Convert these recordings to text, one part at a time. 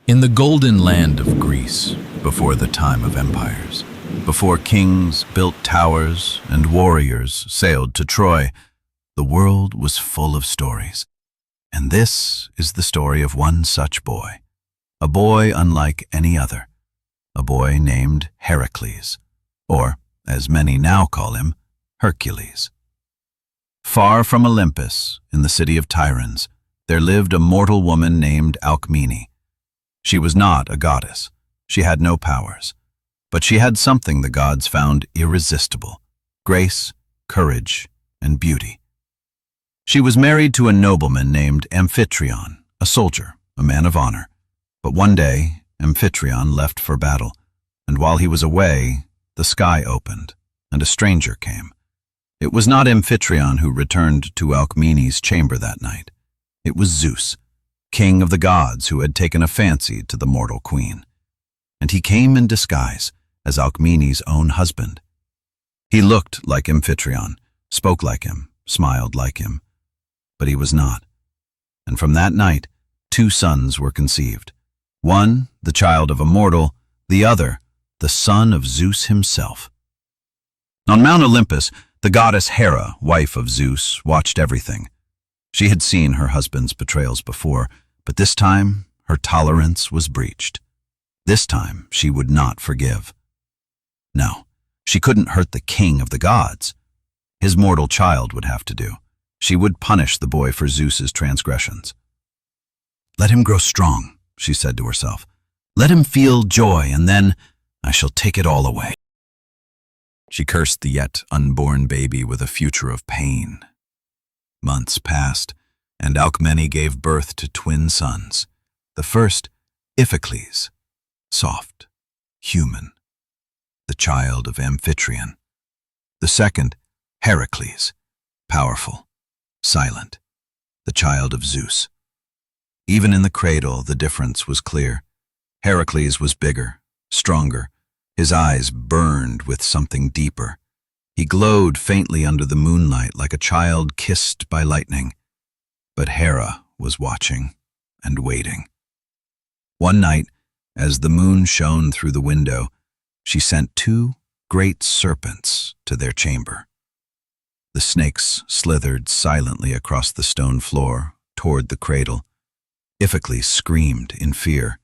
In the golden land of Greece, before the time of empires, before kings built towers and warriors sailed to Troy, the world was full of stories. And this is the story of one such boy, a boy unlike any other, a boy named Heracles, or, as many now call him, Hercules. Far from Olympus, in the city of Tyrans, there lived a mortal woman named Alcmene. She was not a goddess. She had no powers. But she had something the gods found irresistible: grace, courage, and beauty. She was married to a nobleman named Amphitryon, a soldier, a man of honor. But one day, Amphitryon left for battle, and while he was away, the sky opened, and a stranger came. It was not Amphitryon who returned to Alcmene's chamber that night. It was Zeus, king of the gods, who had taken a fancy to the mortal queen. And he came in disguise as Alcmene's own husband. He looked like Amphitryon, spoke like him, smiled like him. But he was not. And from that night, 2 sons were conceived. One, the child of a mortal, the other, the son of Zeus himself. On Mount Olympus, the goddess Hera, wife of Zeus, watched everything. She had seen her husband's betrayals before, but this time her tolerance was breached. This time she would not forgive. No, she couldn't hurt the king of the gods. His mortal child would have to do. She would punish the boy for Zeus's transgressions. "Let him grow strong," she said to herself. "Let him feel joy, and then I shall take it all away." She cursed the yet unborn baby with a future of pain. Months passed, and Alcmene gave birth to twin sons. The first, Iphicles, soft, human, the child of Amphitryon. The second, Heracles, powerful, silent, the child of Zeus. Even in the cradle, the difference was clear. Heracles was bigger, stronger. His eyes burned with something deeper. He glowed faintly under the moonlight like a child kissed by lightning. But Hera was watching and waiting. One night, as the moon shone through the window, she sent 2 great serpents to their chamber. The snakes slithered silently across the stone floor toward the cradle. Iphicles screamed in fear,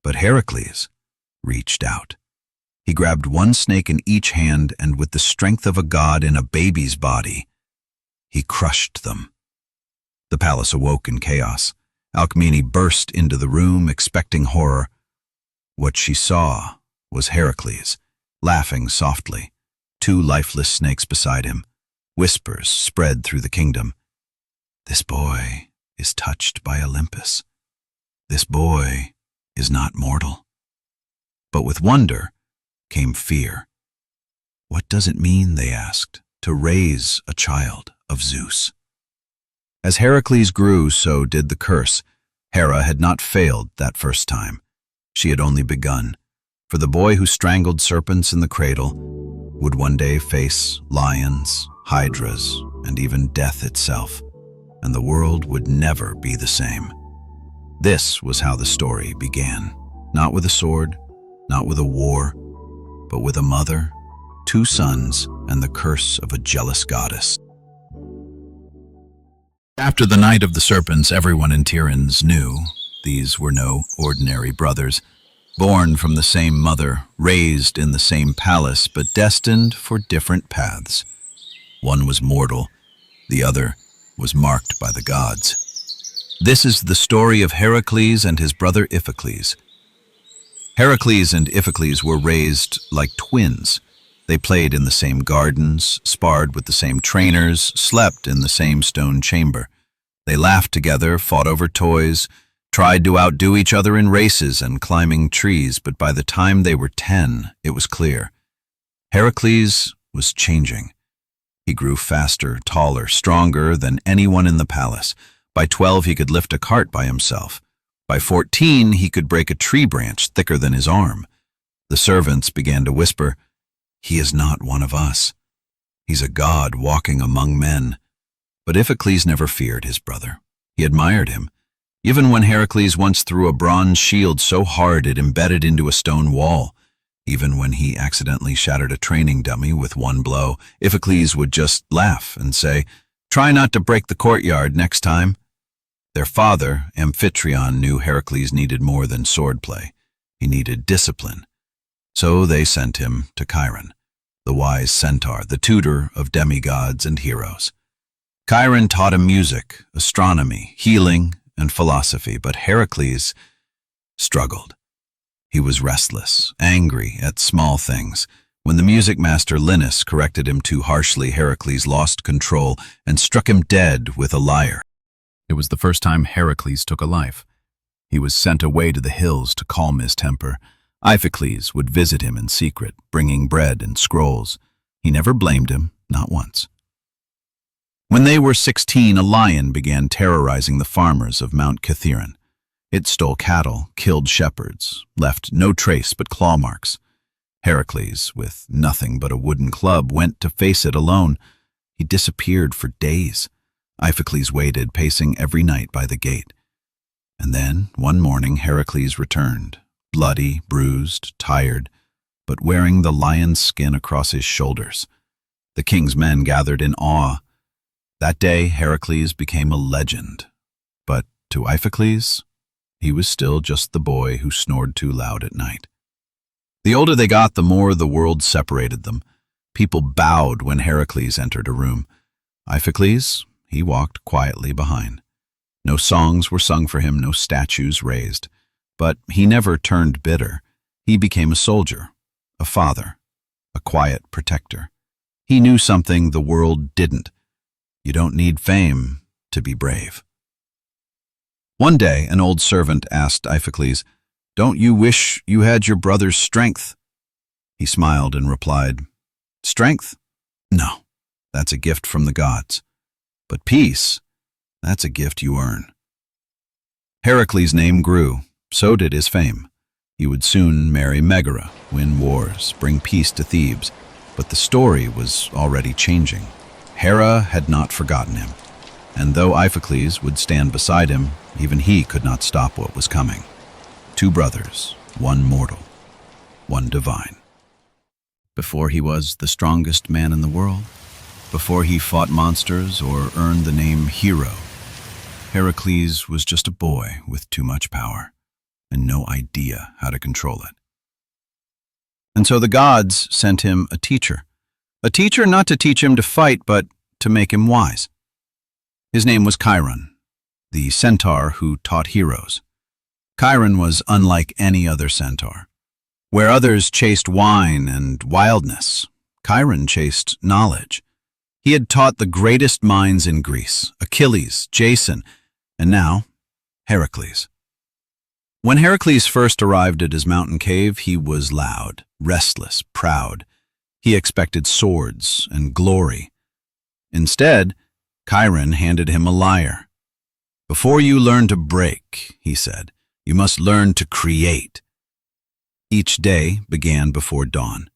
but Heracles reached out. He grabbed one snake in each hand, and with the strength of a god in a baby's body, he crushed them. The palace awoke in chaos. Alcmene burst into the room, expecting horror. What she saw was Heracles, laughing softly, 2 lifeless snakes beside him. Whispers spread through the kingdom. "This boy is touched by Olympus. This boy is not mortal." But with wonder came fear. "What does it mean," they asked, "to raise a child of Zeus?" As Heracles grew, so did the curse. Hera had not failed that first time. She had only begun. For the boy who strangled serpents in the cradle would one day face lions, hydras, and even death itself, and the world would never be the same. This was how the story began. Not with a sword, not with a war, but with a mother, 2 sons, and the curse of a jealous goddess. After the Night of the Serpents, everyone in Tyrannus knew these were no ordinary brothers, born from the same mother, raised in the same palace, but destined for different paths. One was mortal, the other was marked by the gods. This is the story of Heracles and his brother Iphicles. Heracles and Iphicles were raised like twins. They played in the same gardens, sparred with the same trainers, slept in the same stone chamber. They laughed together, fought over toys, tried to outdo each other in races and climbing trees, but by the time they were 10, it was clear. Heracles was changing. He grew faster, taller, stronger than anyone in the palace. By 12, he could lift a cart by himself. By 14, he could break a tree branch thicker than his arm. The servants began to whisper, "He is not one of us. He's a god walking among men." But Iphicles never feared his brother. He admired him. even when Heracles once threw a bronze shield so hard it embedded into a stone wall. Even when he accidentally shattered a training dummy with one blow, Iphicles would just laugh and say, "Try not to break the courtyard next time." Their father, Amphitryon, knew Heracles needed more than swordplay. He needed discipline. So they sent him to Chiron, the wise centaur, the tutor of demigods and heroes. Chiron taught him music, astronomy, healing, and philosophy, but Heracles struggled. He was restless, angry at small things. When the music master Linus corrected him too harshly, Heracles lost control and struck him dead with a lyre. It was the first time Heracles took a life. He was sent away to the hills to calm his temper. Iphicles would visit him in secret, bringing bread and scrolls. He never blamed him, not once. When they were 16, a lion began terrorizing the farmers of Mount Kithaeron. It stole cattle, killed shepherds, left no trace but claw marks. Heracles, with nothing but a wooden club, went to face it alone. He disappeared for days. Iphicles waited, pacing every night by the gate. And then, one morning, Heracles returned, bloody, bruised, tired, but wearing the lion's skin across his shoulders. The king's men gathered in awe. That day, Heracles became a legend. But to Iphicles, he was still just the boy who snored too loud at night. The older they got, the more the world separated them. People bowed when Heracles entered a room. Iphicles, he walked quietly behind. No songs were sung for him, no statues raised. But he never turned bitter. He became a soldier, a father, a quiet protector. He knew something the world didn't. You don't need fame to be brave. One day, an old servant asked Iphicles, "Don't you wish you had your brother's strength?" He smiled and replied, "Strength? No, that's a gift from the gods. But peace, that's a gift you earn." Heracles' name grew, so did his fame. He would soon marry Megara, win wars, bring peace to Thebes. But the story was already changing. Hera had not forgotten him. And though Iphicles would stand beside him, even he could not stop what was coming. Two brothers, one mortal, one divine. Before he was the strongest man in the world, before he fought monsters or earned the name hero, Heracles was just a boy with too much power and no idea how to control it. And so the gods sent him a teacher not to teach him to fight, but to make him wise. His name was Chiron, the centaur who taught heroes. Chiron was unlike any other centaur. Where others chased wine and wildness, Chiron chased knowledge. He had taught the greatest minds in Greece, Achilles, Jason, and now Heracles. When Heracles first arrived at his mountain cave, he was loud, restless, proud. He expected swords and glory. Instead, Chiron handed him a lyre. "Before you learn to break," he said, "you must learn to create." Each day began before dawn.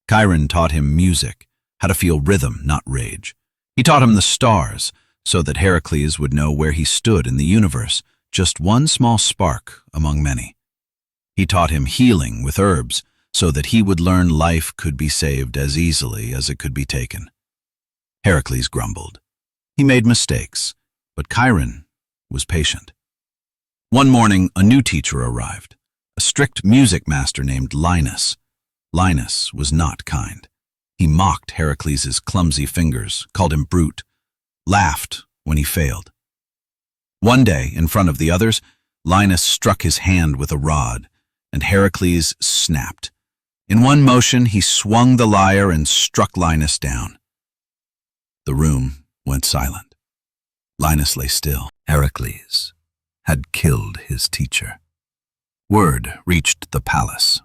Chiron taught him music, how to feel rhythm, not rage. He taught him the stars, so that Heracles would know where he stood in the universe, just one small spark among many. He taught him healing with herbs, so that he would learn life could be saved as easily as it could be taken. Heracles grumbled. He made mistakes, but Chiron was patient. One morning, a new teacher arrived, a strict music master named Linus. Linus was not kind. He mocked Heracles' clumsy fingers, called him brute, laughed when he failed. One day, in front of the others, Linus struck his hand with a rod, and Heracles snapped. In one motion, he swung the lyre and struck Linus down. The room went silent. Linus lay still. Heracles had killed his teacher. Word reached the palace.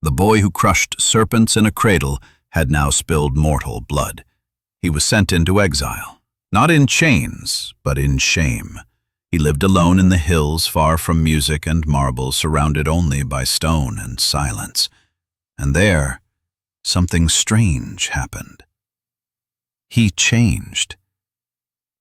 The boy who crushed serpents in a cradle had now spilled mortal blood. He was sent into exile, not in chains, but in shame. He lived alone in the hills, far from music and marble, surrounded only by stone and silence. And there, something strange happened. He changed.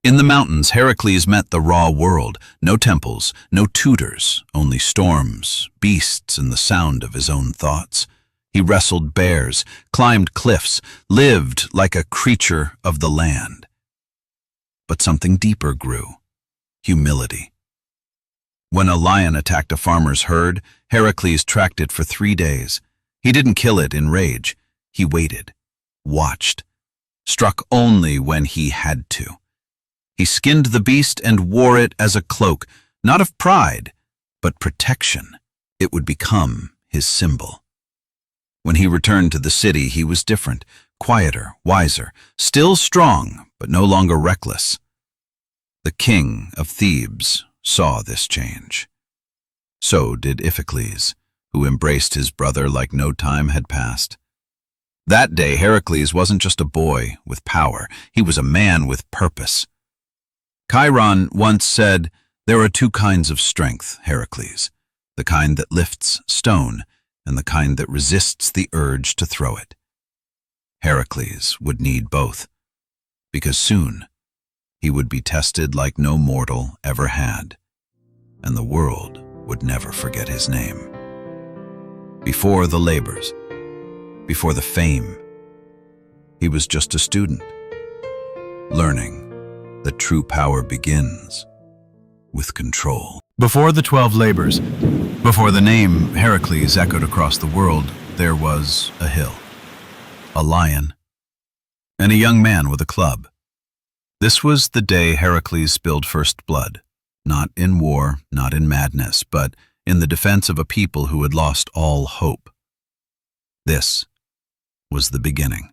In the mountains, Heracles met the raw world. No temples, no tutors, only storms, beasts, and the sound of his own thoughts. He wrestled bears, climbed cliffs, lived like a creature of the land. But something deeper grew: humility. When a lion attacked a farmer's herd, Heracles tracked it for 3 days. He didn't kill it in rage. He waited, watched, struck only when he had to. He skinned the beast and wore it as a cloak, not of pride, but protection. It would become his symbol. When he returned to the city, he was different, quieter, wiser, still strong, but no longer reckless. The king of Thebes saw this change. So did Iphicles, who embraced his brother like no time had passed. That day, Heracles wasn't just a boy with power. He was a man with purpose. Chiron once said, "There are 2 kinds of strength, Heracles, the kind that lifts stone and the kind that resists the urge to throw it." Heracles would need both, because soon he would be tested like no mortal ever had, and the world would never forget his name. Before the labors, before the fame, he was just a student, learning that true power begins with control. Before the 12 labors, before the name Heracles echoed across the world, there was a hill, a lion, and a young man with a club. This was the day Heracles spilled first blood, not in war, not in madness, but in the defense of a people who had lost all hope. This was the beginning.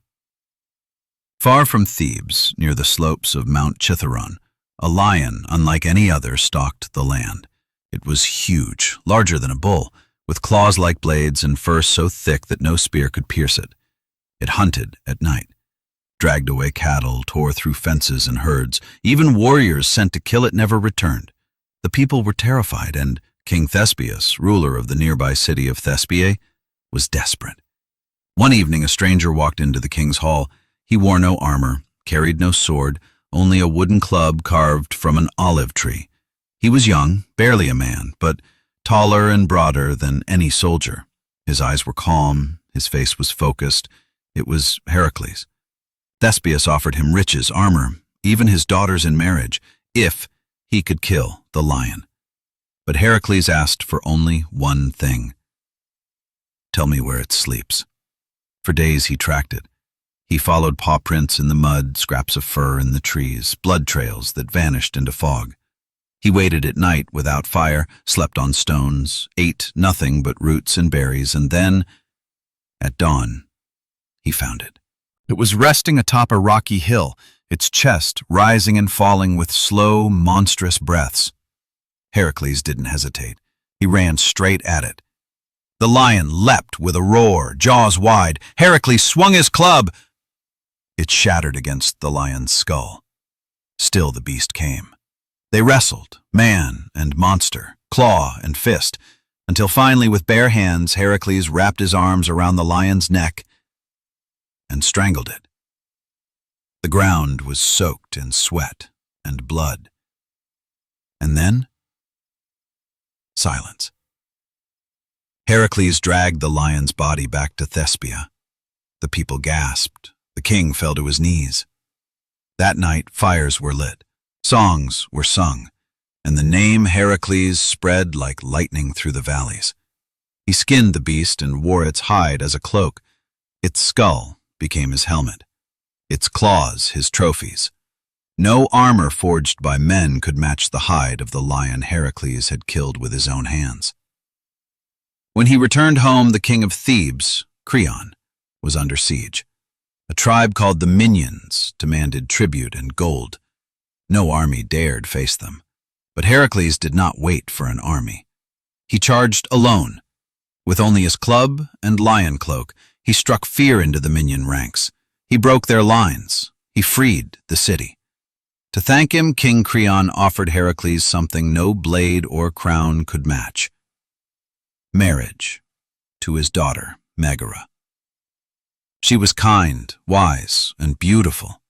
Far from Thebes, near the slopes of Mount Cithaeron, a lion, unlike any other, stalked the land. It was huge, larger than a bull, with claws like blades and fur so thick that no spear could pierce it. It hunted at night, dragged away cattle, tore through fences and herds. Even warriors sent to kill it never returned. The people were terrified, and King Thespius, ruler of the nearby city of Thespiae, was desperate. One evening, a stranger walked into the king's hall. He wore no armor, carried no sword, only a wooden club carved from an olive tree. He was young, barely a man, but taller and broader than any soldier. His eyes were calm, his face was focused. It was Heracles. Thespius offered him riches, armor, even his daughters in marriage, if he could kill the lion. But Heracles asked for only one thing: "Tell me where it sleeps." For days he tracked it. He followed paw prints in the mud, scraps of fur in the trees, blood trails that vanished into fog. He waited at night without fire, slept on stones, ate nothing but roots and berries, and then, at dawn, he found it. It was resting atop a rocky hill, its chest rising and falling with slow, monstrous breaths. Heracles didn't hesitate. He ran straight at it. The lion leapt with a roar, jaws wide. Heracles swung his club. It shattered against the lion's skull. Still the beast came. They wrestled, man and monster, claw and fist, until finally with bare hands Heracles wrapped his arms around the lion's neck and strangled it. The ground was soaked in sweat and blood. And then, silence. Heracles dragged the lion's body back to Thespia. The people gasped. The king fell to his knees. That night, fires were lit, songs were sung, and the name Heracles spread like lightning through the valleys. He skinned the beast and wore its hide as a cloak. Its skull became his helmet, its claws his trophies. No armor forged by men could match the hide of the lion Heracles had killed with his own hands. When he returned home, the king of Thebes, Cretan, was under siege. A tribe called the Minions demanded tribute and gold. No army dared face them. But Heracles did not wait for an army. He charged alone. With only his club and lion cloak, he struck fear into the Minion ranks. He broke their lines. He freed the city. To thank him, King Cretan offered Heracles something no blade or crown could match: marriage to his daughter, Megara. She was kind, wise, and beautiful,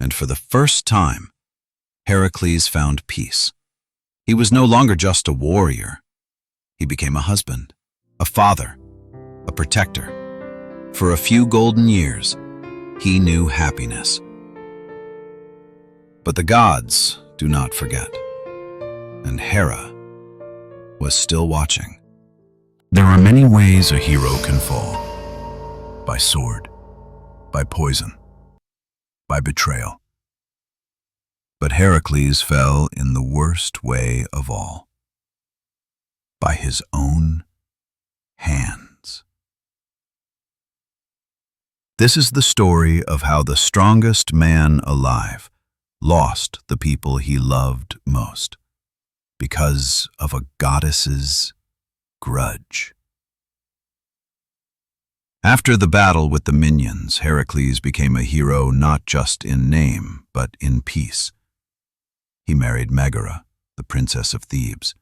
and for the first time, Heracles found peace. He was no longer just a warrior. He became a husband, a father, a protector. For a few golden years, he knew happiness. But the gods do not forget, and Hera was still watching. There are many ways a hero can fall: by sword, by poison, by betrayal. But Heracles fell in the worst way of all: by his own hands. This is the story of how the strongest man alive lost the people he loved most because of a goddess's grudge. After the battle with the minions, Heracles became a hero not just in name, but in peace. He married Megara, the princess of Thebes.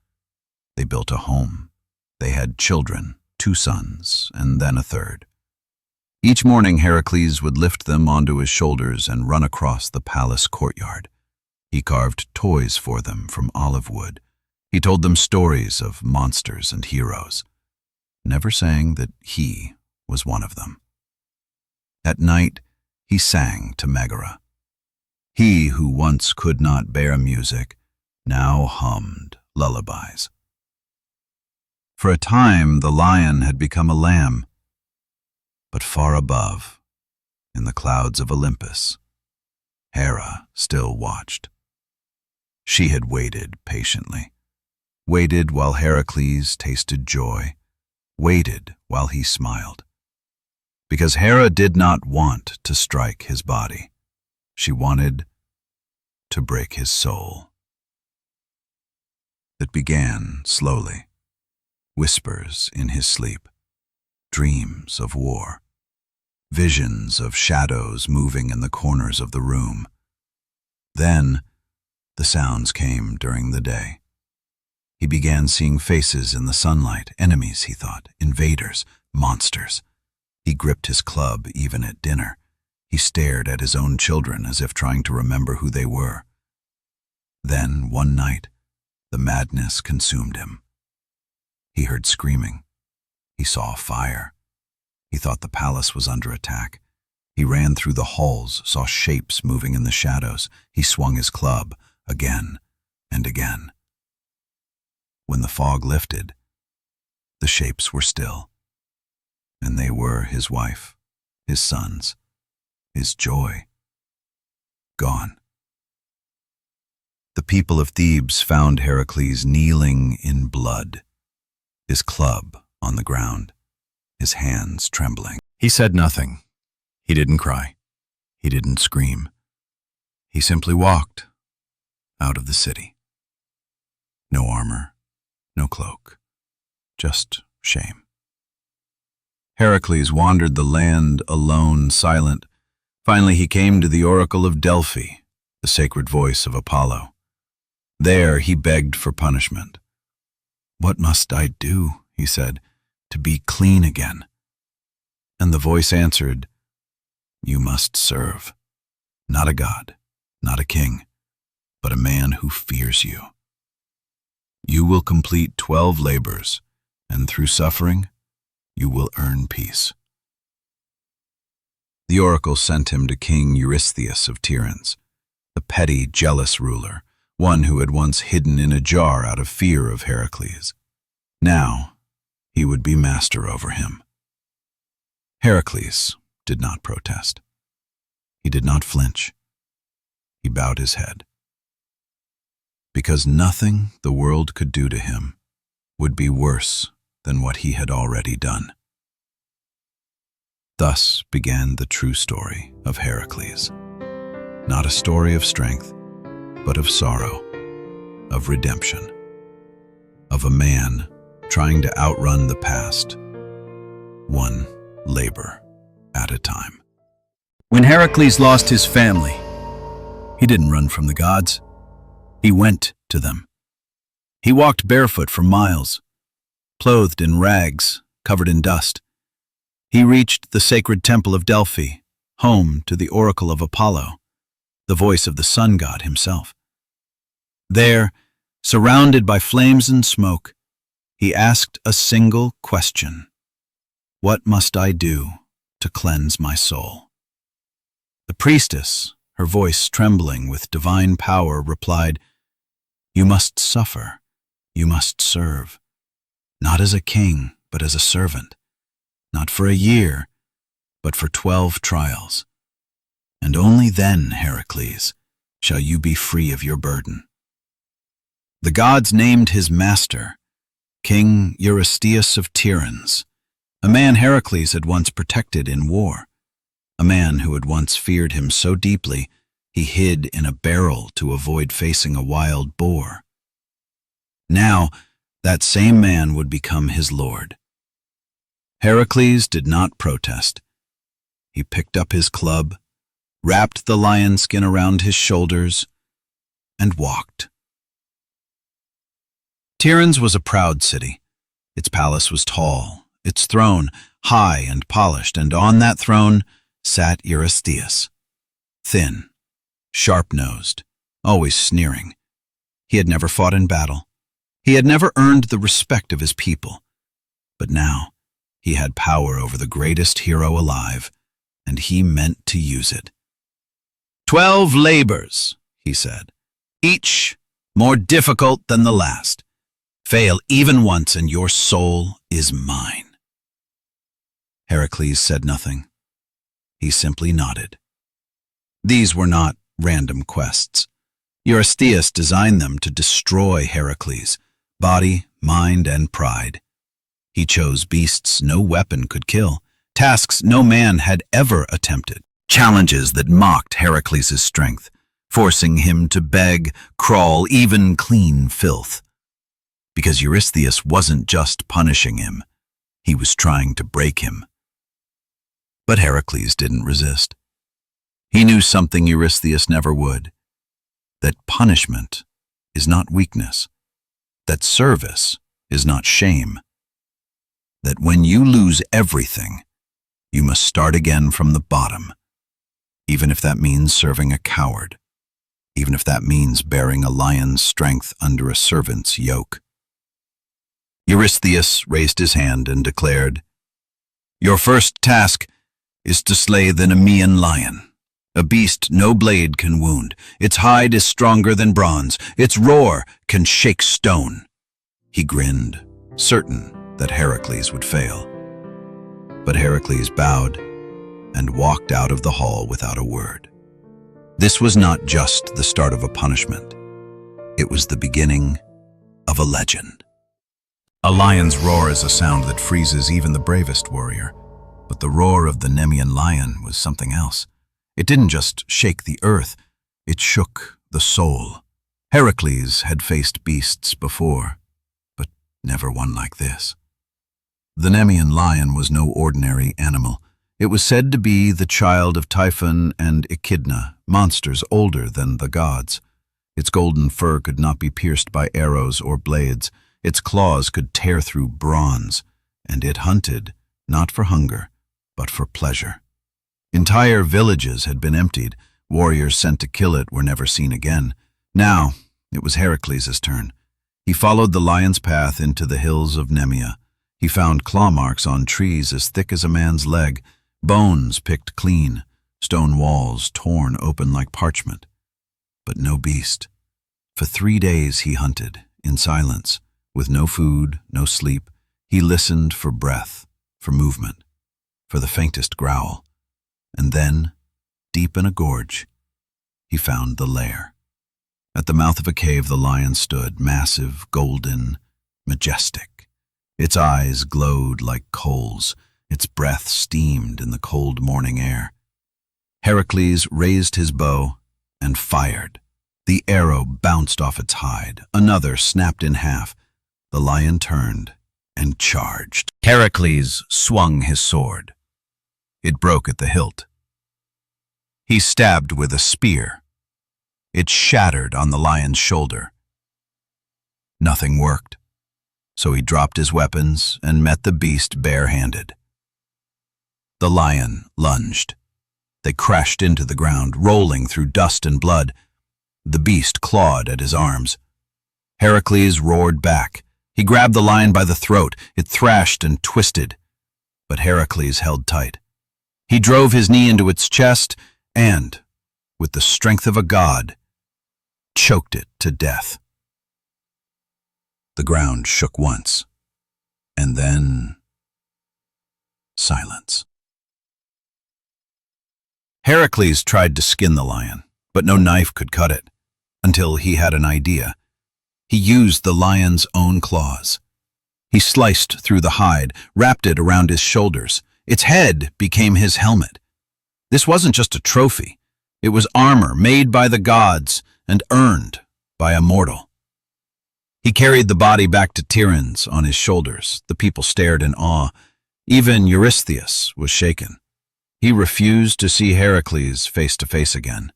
They built a home. They had children, 2 sons, and then a third. Each morning, Heracles would lift them onto his shoulders and run across the palace courtyard. He carved toys for them from olive wood. He told them stories of monsters and heroes, never saying that he was one of them. At night, he sang to Megara. He who once could not bear music now hummed lullabies. For a time, the lion had become a lamb, but far above, in the clouds of Olympus, Hera still watched. She had waited patiently, waited while Heracles tasted joy, waited while he smiled. Because Hera did not want to strike his body. She wanted to break his soul. It began slowly, whispers in his sleep, dreams of war, visions of shadows moving in the corners of the room. Then, the sounds came during the day. He began seeing faces in the sunlight, enemies, he thought, invaders, monsters. He gripped his club even at dinner. He stared at his own children as if trying to remember who they were. Then, one night, the madness consumed him. He heard screaming. He saw fire. He thought the palace was under attack. He ran through the halls, saw shapes moving in the shadows. He swung his club again and again. When the fog lifted, the shapes were still, and they were his wife, his sons, his joy, gone. The people of Thebes found Heracles kneeling in blood, his club on the ground, his hands trembling. He said nothing. He didn't cry. He didn't scream. He simply walked out of the city. No armor, no cloak, just shame. Heracles wandered the land alone, silent. Finally, he came to the oracle of Delphi, the sacred voice of Apollo. There, he begged for punishment. "What must I do," he said, "to be clean again?" And the voice answered, "You must serve, not a god, not a king, but a man who fears you. You will complete 12 labors, and through suffering, you will earn peace." The oracle sent him to King Eurystheus of Tiryns, the petty, jealous ruler, one who had once hidden in a jar out of fear of Heracles. Now, he would be master over him. Heracles did not protest. He did not flinch. He bowed his head. Because nothing the world could do to him would be worse than what he had already done. Thus began the true story of Heracles. Not a story of strength, but of sorrow, of redemption, of a man trying to outrun the past, one labor at a time. When Heracles lost his family, he didn't run from the gods. He went to them. He walked barefoot for miles, clothed in rags, covered in dust. He reached the sacred temple of Delphi, home to the oracle of Apollo, the voice of the sun god himself. There, surrounded by flames and smoke, he asked a single question. What must I do to cleanse my soul? The priestess, her voice trembling with divine power, replied, You must suffer, you must serve, not as a king, but as a servant, not for a year, but for 12 trials. And only then, Heracles, shall you be free of your burden. The gods named his master, King Eurystheus of Tiryns, a man Heracles had once protected in war, a man who had once feared him so deeply he hid in a barrel to avoid facing a wild boar. Now, that same man would become his lord. Heracles did not protest. He picked up his club, wrapped the lion skin around his shoulders, and walked. Tiryns was a proud city. Its palace was tall, its throne high and polished, and on that throne sat Eurystheus, thin, sharp-nosed, always sneering. He had never fought in battle. He had never earned the respect of his people. But now he had power over the greatest hero alive, and he meant to use it. 12 labors, he said, each more difficult than the last. Fail even once and your soul is mine. Heracles said nothing. He simply nodded. These were not random quests. Eurystheus designed them to destroy Heracles, body, mind, and pride. He chose beasts no weapon could kill, tasks no man had ever attempted, challenges that mocked Heracles' strength, forcing him to beg, crawl, even clean filth. Because Eurystheus wasn't just punishing him, he was trying to break him. But Heracles didn't resist. He knew something Eurystheus never would, that punishment is not weakness, that service is not shame, that when you lose everything, you must start again from the bottom, even if that means serving a coward, even if that means bearing a lion's strength under a servant's yoke. Eurystheus raised his hand and declared, Your first task is to slay the Nemean Lion, a beast no blade can wound. Its hide is stronger than bronze. Its roar can shake stone. He grinned, certain that Heracles would fail. But Heracles bowed and walked out of the hall without a word. This was not just the start of a punishment. It was the beginning of a legend. A lion's roar is a sound that freezes even the bravest warrior, but the roar of the Nemean Lion was something else. It didn't just shake the earth, it shook the soul. Heracles had faced beasts before, but never one like this. The Nemean Lion was no ordinary animal. It was said to be the child of Typhon and Echidna, monsters older than the gods. Its golden fur could not be pierced by arrows or blades. Its claws could tear through bronze, and it hunted, not for hunger, but for pleasure. Entire villages had been emptied. Warriors sent to kill it were never seen again. Now, it was Heracles' turn. He followed the lion's path into the hills of Nemea. He found claw marks on trees as thick as a man's leg, bones picked clean, stone walls torn open like parchment. But no beast. For 3 days he hunted, in silence, with no food, no sleep. He listened for breath, for movement, for the faintest growl. And then, deep in a gorge, he found the lair. At the mouth of a cave the lion stood, massive, golden, majestic. Its eyes glowed like coals, its breath steamed in the cold morning air. Heracles raised his bow and fired. The arrow bounced off its hide. Another snapped in half. The lion turned and charged. Heracles swung his sword. It broke at the hilt. He stabbed with a spear. It shattered on the lion's shoulder. Nothing worked, so he dropped his weapons and met the beast bare-handed. The lion lunged. They crashed into the ground, rolling through dust and blood. The beast clawed at his arms. Heracles roared back. He grabbed the lion by the throat. It thrashed and twisted, but Heracles held tight. He drove his knee into its chest and, with the strength of a god, choked it to death. The ground shook once, and then silence. Heracles tried to skin the lion, but no knife could cut it, until he had an idea. He used the lion's own claws. He sliced through the hide, wrapped it around his shoulders. Its head became his helmet. This wasn't just a trophy. It was armor made by the gods and earned by a mortal. He carried the body back to Tiryns on his shoulders. The people stared in awe. Even Eurystheus was shaken. He refused to see Heracles face to face again.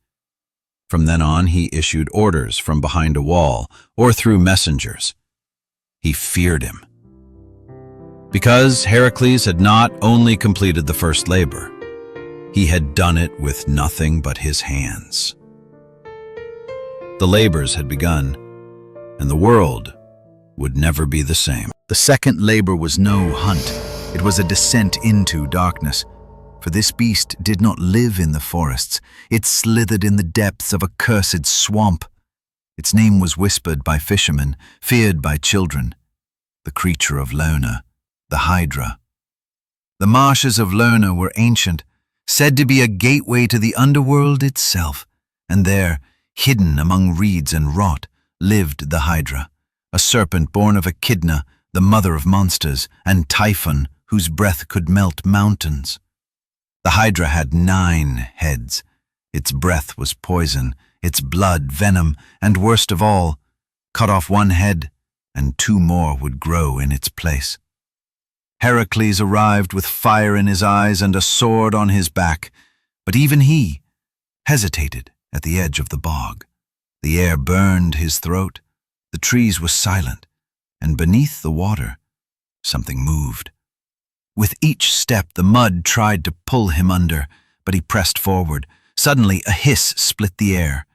From then on, he issued orders from behind a wall or through messengers. He feared him. Because Heracles had not only completed the first labor, he had done it with nothing but his hands. The labors had begun, and the world would never be the same. The second labor was no hunt. It was a descent into darkness. For this beast did not live in the forests. It slithered in the depths of a cursed swamp. Its name was whispered by fishermen, feared by children. The creature of Lerna, the Hydra. The marshes of Lerna were ancient, said to be a gateway to the underworld itself, and there, hidden among reeds and rot, lived the Hydra, a serpent born of Echidna, the mother of monsters, and Typhon, whose breath could melt mountains. The Hydra had 9 heads. Its breath was poison, its blood venom, and worst of all, cut off one head, and 2 more would grow in its place. Heracles arrived with fire in his eyes and a sword on his back, but even he hesitated at the edge of the bog. The air burned his throat, the trees were silent, and beneath the water, something moved. With each step, the mud tried to pull him under, but he pressed forward. Suddenly, a hiss split the air.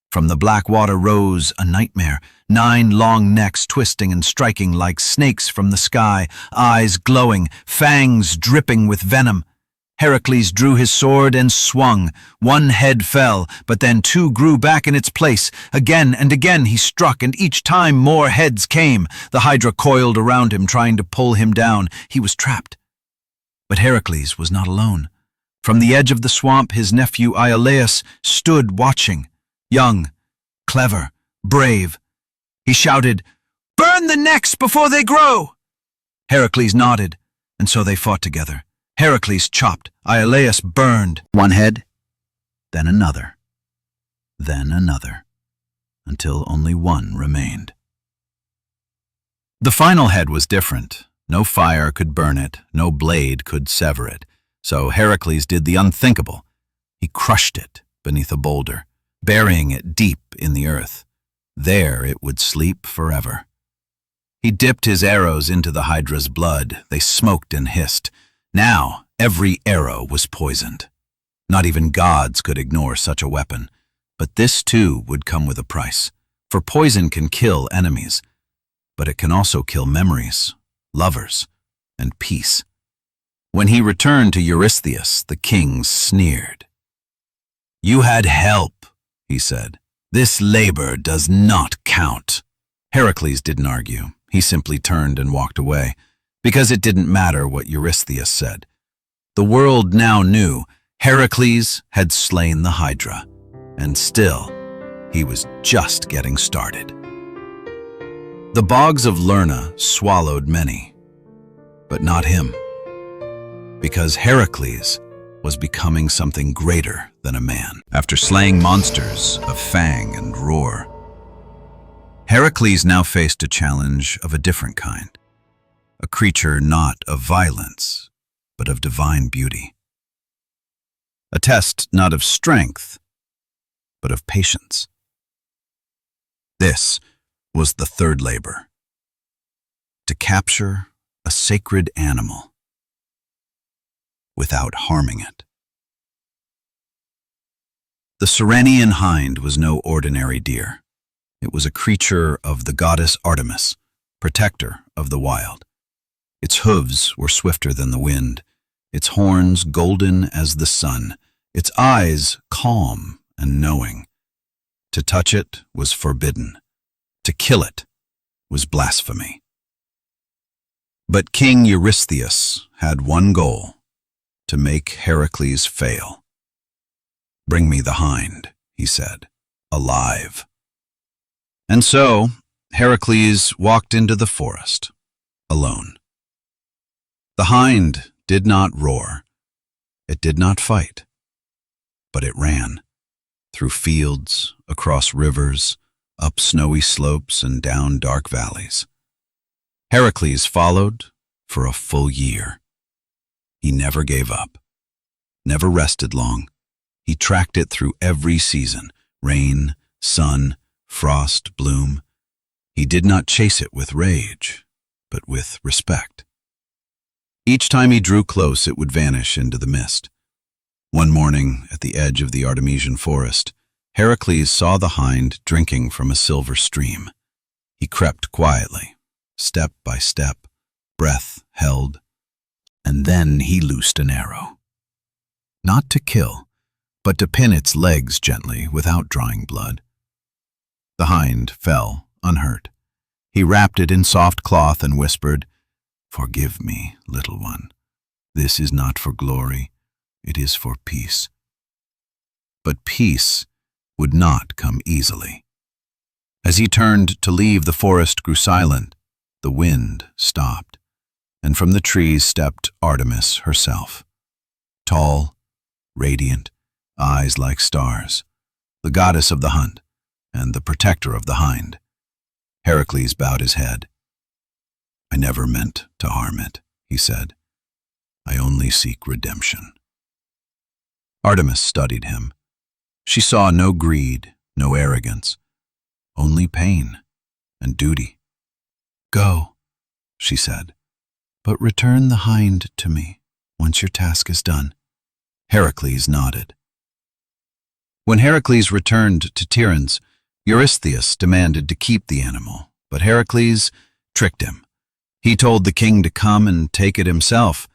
From the black water rose a nightmare, 9 long necks twisting and striking like snakes from the sky, eyes glowing, fangs dripping with venom. Heracles drew his sword and swung. 1 head fell, but then 2 grew back in its place. Again and again he struck, and each time more heads came. The Hydra coiled around him, trying to pull him down. He was trapped. But Heracles was not alone. From the edge of the swamp, his nephew Iolaus stood watching. Young, clever, brave. He shouted, "Burn the necks before they grow!" Heracles nodded, and so they fought together. Heracles chopped, Iolaus burned. 1 head, then another, until only 1 remained. The final head was different. No fire could burn it, no blade could sever it. So Heracles did the unthinkable. He crushed it beneath a boulder, burying it deep in the earth. There it would sleep forever. He dipped his arrows into the Hydra's blood. They smoked and hissed. Now every arrow was poisoned. Not even gods could ignore such a weapon. But this too would come with a price. For poison can kill enemies, but it can also kill memories, lovers, and peace. When he returned to Eurystheus, the king sneered. "You had help," he said. "This labor does not count." Heracles didn't argue. He simply turned and walked away, because it didn't matter what Eurystheus said. The world now knew Heracles had slain the Hydra, and still, he was just getting started. The bogs of Lerna swallowed many, but not him, because Heracles was becoming something greater than a man. After slaying monsters of fang and roar, Heracles now faced a challenge of a different kind, a creature not of violence, but of divine beauty. A test not of strength, but of patience. This was the third labor, to capture a sacred animal without harming it. The Ceryneian hind was no ordinary deer. It was a creature of the goddess Artemis, protector of the wild. Its hooves were swifter than the wind, its horns golden as the sun, its eyes calm and knowing. To touch it was forbidden. To kill it was blasphemy. But King Eurystheus had one goal: to make Heracles fail. "Bring me the hind," he said, "alive." And so Heracles walked into the forest, alone. The hind did not roar, it did not fight, but it ran, through fields, across rivers, up snowy slopes and down dark valleys. Heracles followed for a full year. He never gave up, never rested long. He tracked it through every season, rain, sun, frost, bloom. He did not chase it with rage, but with respect. Each time he drew close, it would vanish into the mist. One morning, at the edge of the Artemision forest, Heracles saw the hind drinking from a silver stream. He crept quietly, step by step, breath held, and then he loosed an arrow. Not to kill, but to pin its legs gently without drawing blood. The hind fell unhurt. He wrapped it in soft cloth and whispered, "Forgive me, little one. This is not for glory, it is for peace." But peace would not come easily. As he turned to leave, the forest grew silent, the wind stopped, and from the trees stepped Artemis herself. Tall, radiant, eyes like stars, the goddess of the hunt and the protector of the hind. Heracles bowed his head. "I never meant to harm it," he said. "I only seek redemption." Artemis studied him. She saw no greed, no arrogance, only pain and duty. "Go," she said, "but return the hind to me once your task is done." Heracles nodded. When Heracles returned to Tiryns, Eurystheus demanded to keep the animal, but Heracles tricked him. He told the king to come and take it himself.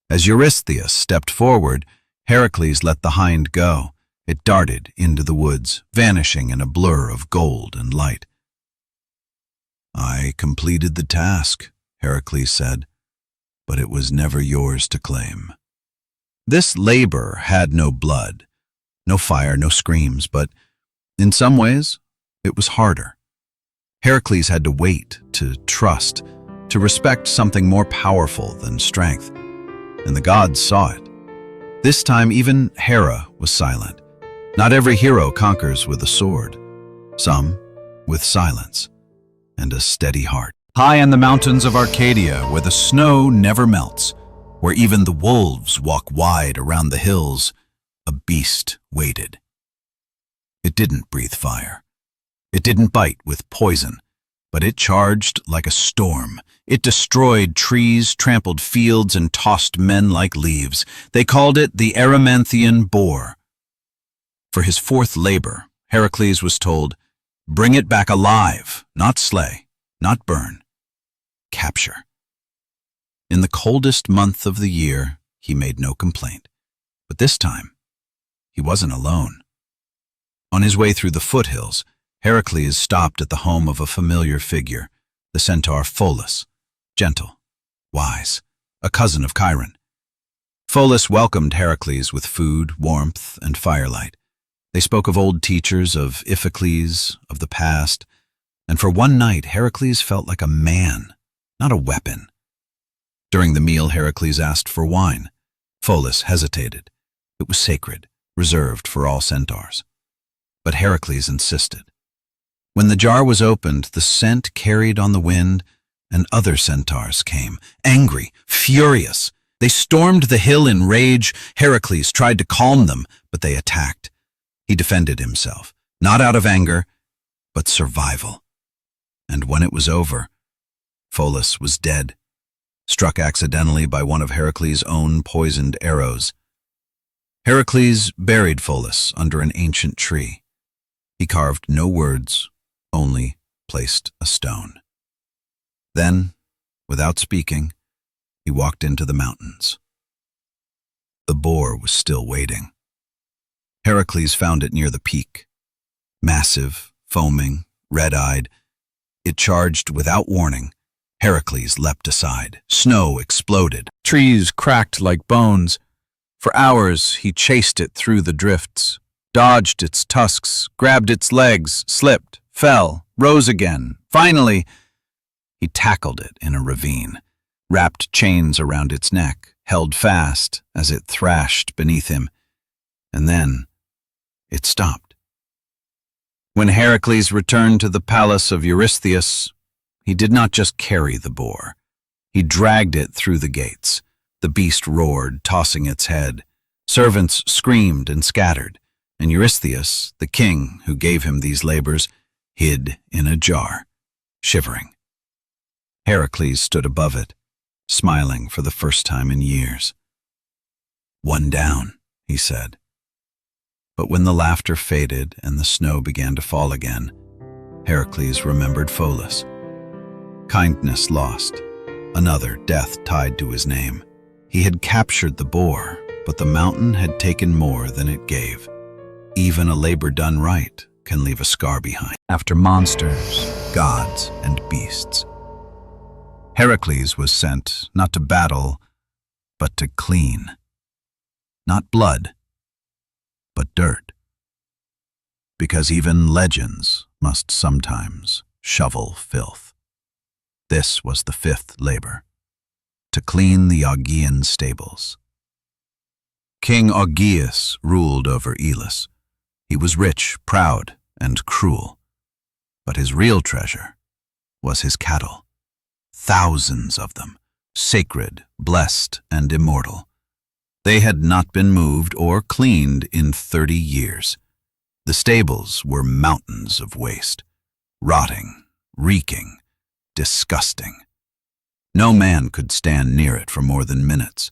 As Eurystheus stepped forward, Heracles let the hind go. It darted into the woods, vanishing in a blur of gold and light. "I completed the task," Heracles said, "but it was never yours to claim." This labor had no blood, no fire, no screams, but in some ways, it was harder. Heracles had to wait, to trust, to respect something more powerful than strength, and the gods saw it. This time, even Hera was silent. Not every hero conquers with a sword. Some with silence and a steady heart. High in the mountains of Arcadia, where the snow never melts, where even the wolves walk wide around the hills, a beast waited. It didn't breathe fire. It didn't bite with poison, but it charged like a storm. It destroyed trees, trampled fields, and tossed men like leaves. They called it the Erymanthian Boar. For his fourth labor, Heracles was told, "Bring it back alive, not slay, not burn, capture." In the coldest month of the year, he made no complaint. But this time, he wasn't alone. On his way through the foothills, Heracles stopped at the home of a familiar figure, the centaur Pholus, gentle, wise, a cousin of Chiron. Pholus welcomed Heracles with food, warmth, and firelight. They spoke of old teachers, of Iphicles, of the past, and for one night Heracles felt like a man, not a weapon. During the meal, Heracles asked for wine. Pholus hesitated. It was sacred, reserved for all centaurs. But Heracles insisted. When the jar was opened, the scent carried on the wind, and other centaurs came, angry, furious. They stormed the hill in rage. Heracles tried to calm them, but they attacked. He defended himself, not out of anger, but survival. And when it was over, Pholus was dead, struck accidentally by one of Heracles' own poisoned arrows. Heracles buried Pholus under an ancient tree. He carved no words, only placed a stone. Then, without speaking, he walked into the mountains. The boar was still waiting. Heracles found it near the peak. Massive, foaming, red-eyed, it charged without warning. Heracles leapt aside. Snow exploded. Trees cracked like bones. For hours he chased it through the drifts, dodged its tusks, grabbed its legs, slipped, fell, rose again. Finally, he tackled it in a ravine, wrapped chains around its neck, held fast as it thrashed beneath him, and then it stopped. When Heracles returned to the palace of Eurystheus, he did not just carry the boar. He dragged it through the gates. The beast roared, tossing its head. Servants screamed and scattered, and Eurystheus, the king who gave him these labors, hid in a jar, shivering. Heracles stood above it, smiling for the first time in years. "One down," he said. But when the laughter faded and the snow began to fall again, Heracles remembered Pholus. Kindness lost, another death tied to his name. He had captured the boar, but the mountain had taken more than it gave. Even a labor done right can leave a scar behind. After monsters, gods, and beasts, Heracles was sent not to battle, but to clean. Not blood, but dirt. Because even legends must sometimes shovel filth. This was the fifth labor, to clean the Augean stables. King Augeas ruled over Elis. He was rich, proud, and cruel. But his real treasure was his cattle. Thousands of them, sacred, blessed, and immortal. They had not been moved or cleaned in 30 years. The stables were mountains of waste, rotting, reeking, disgusting. No man could stand near it for more than minutes,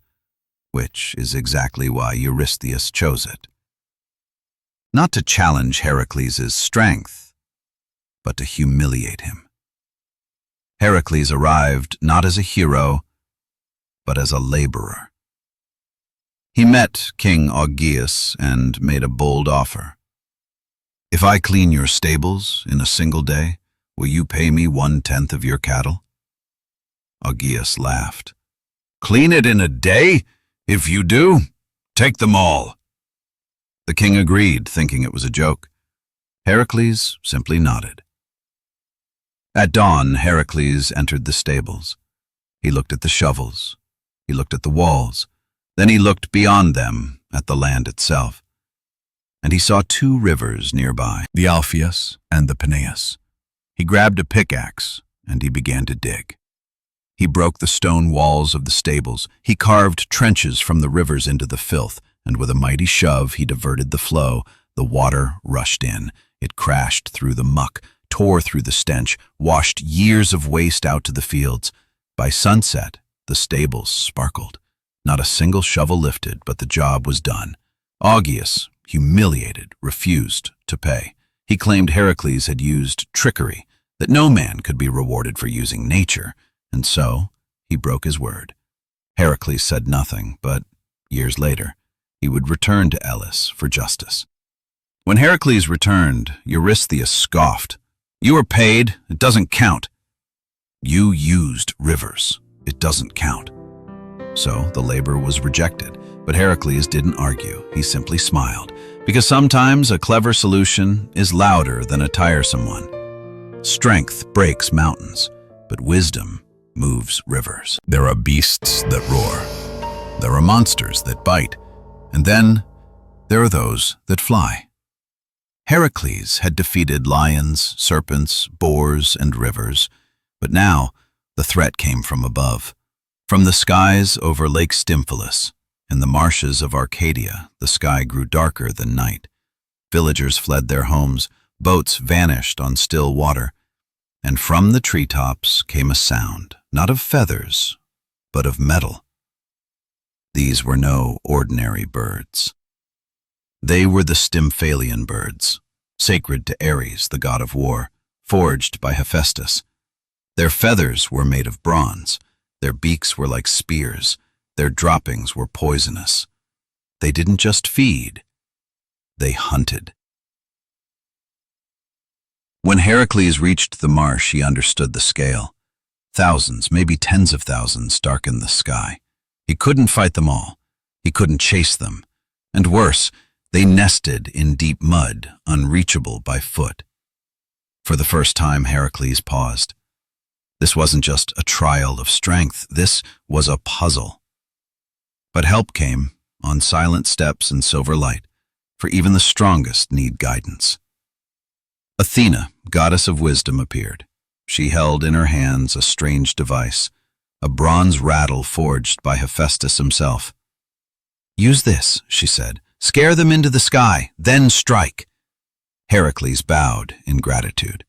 which is exactly why Eurystheus chose it. Not to challenge Heracles' strength, but to humiliate him. Heracles arrived not as a hero, but as a laborer. He met King Augeas and made a bold offer. "If I clean your stables in a single day, will you pay me 1/10 of your cattle?" Augeas laughed. "Clean it in a day? If you do, take them all." The king agreed, thinking it was a joke. Heracles simply nodded. At dawn, Heracles entered the stables. He looked at the shovels. He looked at the walls. Then he looked beyond them at the land itself. And he saw 2 rivers nearby, the Alpheus and the Peneus. He grabbed a pickaxe and he began to dig. He broke the stone walls of the stables. He carved trenches from the rivers into the filth, and with a mighty shove he diverted the flow. The water rushed in. It crashed through the muck, tore through the stench, washed years of waste out to the fields. By sunset, the stables sparkled. Not a single shovel lifted, but the job was done. Augeas, humiliated, refused to pay. He claimed Heracles had used trickery, that no man could be rewarded for using nature, and so he broke his word. Heracles said nothing, but years later, he would return to Elis for justice. When Heracles returned, Eurystheus scoffed. "You were paid, it doesn't count." "You used rivers, it doesn't count." So the labor was rejected, but Heracles didn't argue. He simply smiled, because sometimes a clever solution is louder than a tiresome one. Strength breaks mountains, but wisdom moves rivers. There are beasts that roar. There are monsters that bite. And then there are those that fly. Heracles had defeated lions, serpents, boars, and rivers, but now the threat came from above. From the skies over Lake Stymphalian, in the marshes of Arcadia, the sky grew darker than night. Villagers fled their homes, boats vanished on still water, and from the treetops came a sound, not of feathers, but of metal. These were no ordinary birds. They were the Stymphalian birds, sacred to Ares, the god of war, forged by Hephaestus. Their feathers were made of bronze, their beaks were like spears, their droppings were poisonous. They didn't just feed, they hunted. When Heracles reached the marsh, he understood the scale. Thousands, maybe tens of thousands, darkened the sky. He couldn't fight them all. He couldn't chase them. And worse, they nested in deep mud, unreachable by foot. For the first time, Heracles paused. This wasn't just a trial of strength, this was a puzzle. But help came, on silent steps and silver light, for even the strongest need guidance. Athena, goddess of wisdom, appeared. She held in her hands a strange device, a bronze rattle forged by Hephaestus himself. "Use this," she said. "Scare them into the sky, then strike." Heracles bowed in gratitude.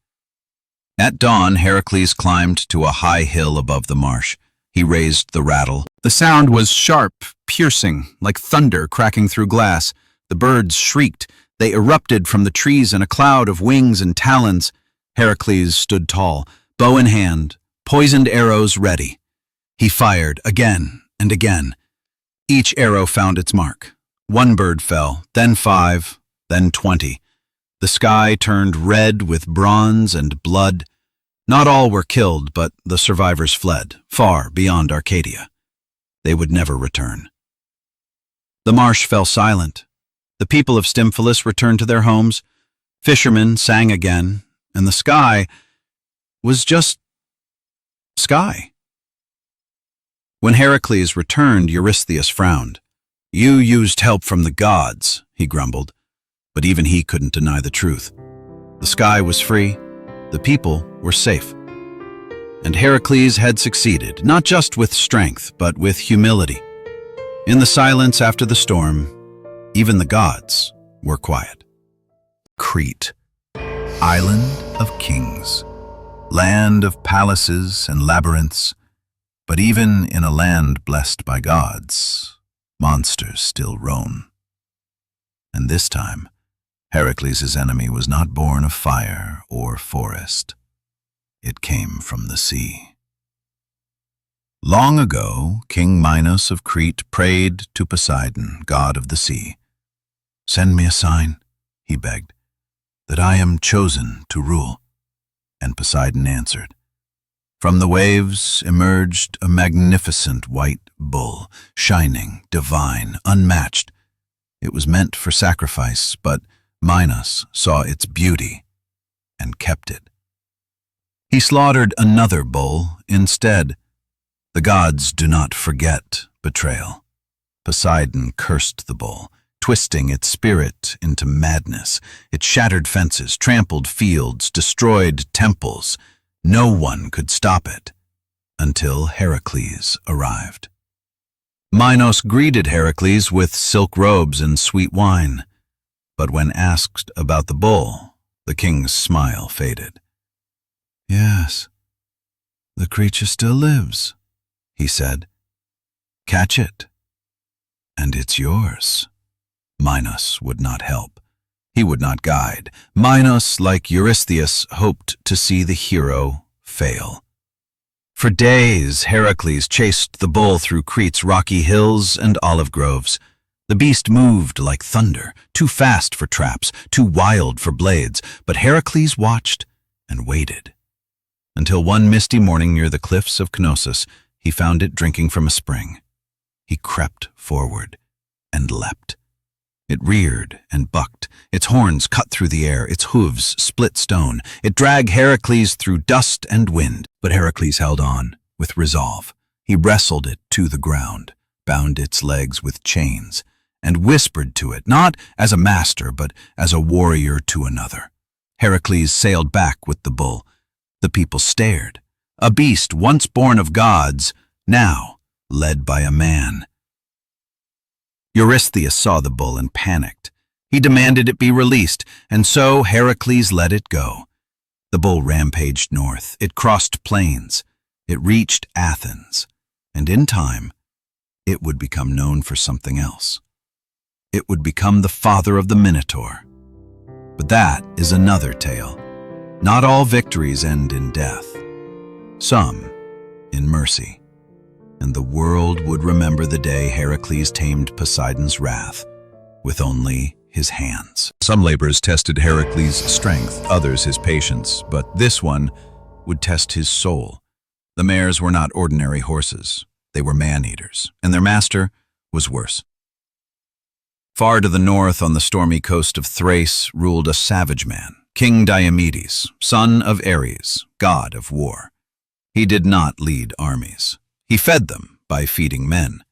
At dawn, Heracles climbed to a high hill above the marsh. He raised the rattle. The sound was sharp, piercing, like thunder cracking through glass. The birds shrieked. They erupted from the trees in a cloud of wings and talons. Heracles stood tall, bow in hand, poisoned arrows ready. He fired again and again. Each arrow found its mark. One bird fell, then 5, then 20. The sky turned red with bronze and blood. Not all were killed, but the survivors fled, far beyond Arcadia. They would never return. The marsh fell silent. The people of Stymphalis returned to their homes. Fishermen sang again, and the sky was just sky. When Heracles returned, Eurystheus frowned. "You used help from the gods," he grumbled, but even he couldn't deny the truth. The sky was free, the people were safe. And Heracles had succeeded, not just with strength, but with humility. In the silence after the storm, even the gods were quiet. Crete, island of kings, land of palaces and labyrinths, but even in a land blessed by gods, monsters still roam. And this time, Heracles' enemy was not born of fire or forest. It came from the sea. Long ago, King Minos of Crete prayed to Poseidon, god of the sea. "Send me a sign," he begged, "that I am chosen to rule." And Poseidon answered. From the waves emerged a magnificent white bull, shining, divine, unmatched. It was meant for sacrifice, but Minos saw its beauty and kept it. He slaughtered another bull instead. The gods do not forget betrayal. Poseidon cursed the bull, twisting its spirit into madness. It shattered fences, trampled fields, destroyed temples. No one could stop it until Heracles arrived. Minos greeted Heracles with silk robes and sweet wine. But when asked about the bull, the king's smile faded. "Yes, the creature still lives," he said. "Catch it, and it's yours." Minos would not help. He would not guide. Minos, like Eurystheus, hoped to see the hero fail. For days, Heracles chased the bull through Crete's rocky hills and olive groves. The beast moved like thunder, too fast for traps, too wild for blades, but Heracles watched and waited. Until one misty morning near the cliffs of Knossos, he found it drinking from a spring. He crept forward and leapt. It reared and bucked. Its horns cut through the air, its hooves split stone. It dragged Heracles through dust and wind, but Heracles held on with resolve. He wrestled it to the ground, bound its legs with chains, and whispered to it, not as a master, but as a warrior to another. Heracles sailed back with the bull. The people stared. A beast once born of gods, now led by a man. Eurystheus saw the bull and panicked. He demanded it be released, and so Heracles let it go. The bull rampaged north. It crossed plains. It reached Athens, and in time, it would become known for something else. it would become the father of the Minotaur. But that is another tale. Not all victories end in death. Some in mercy. And the world would remember the day Heracles tamed Poseidon's wrath with only his hands. Some labors tested Heracles' strength, others his patience, but this one would test his soul. The mares were not ordinary horses. They were man-eaters, and their master was worse. Far to the north, on the stormy coast of Thrace, ruled a savage man, King Diomedes, son of Ares, god of war. He did not lead armies. He fed them by feeding men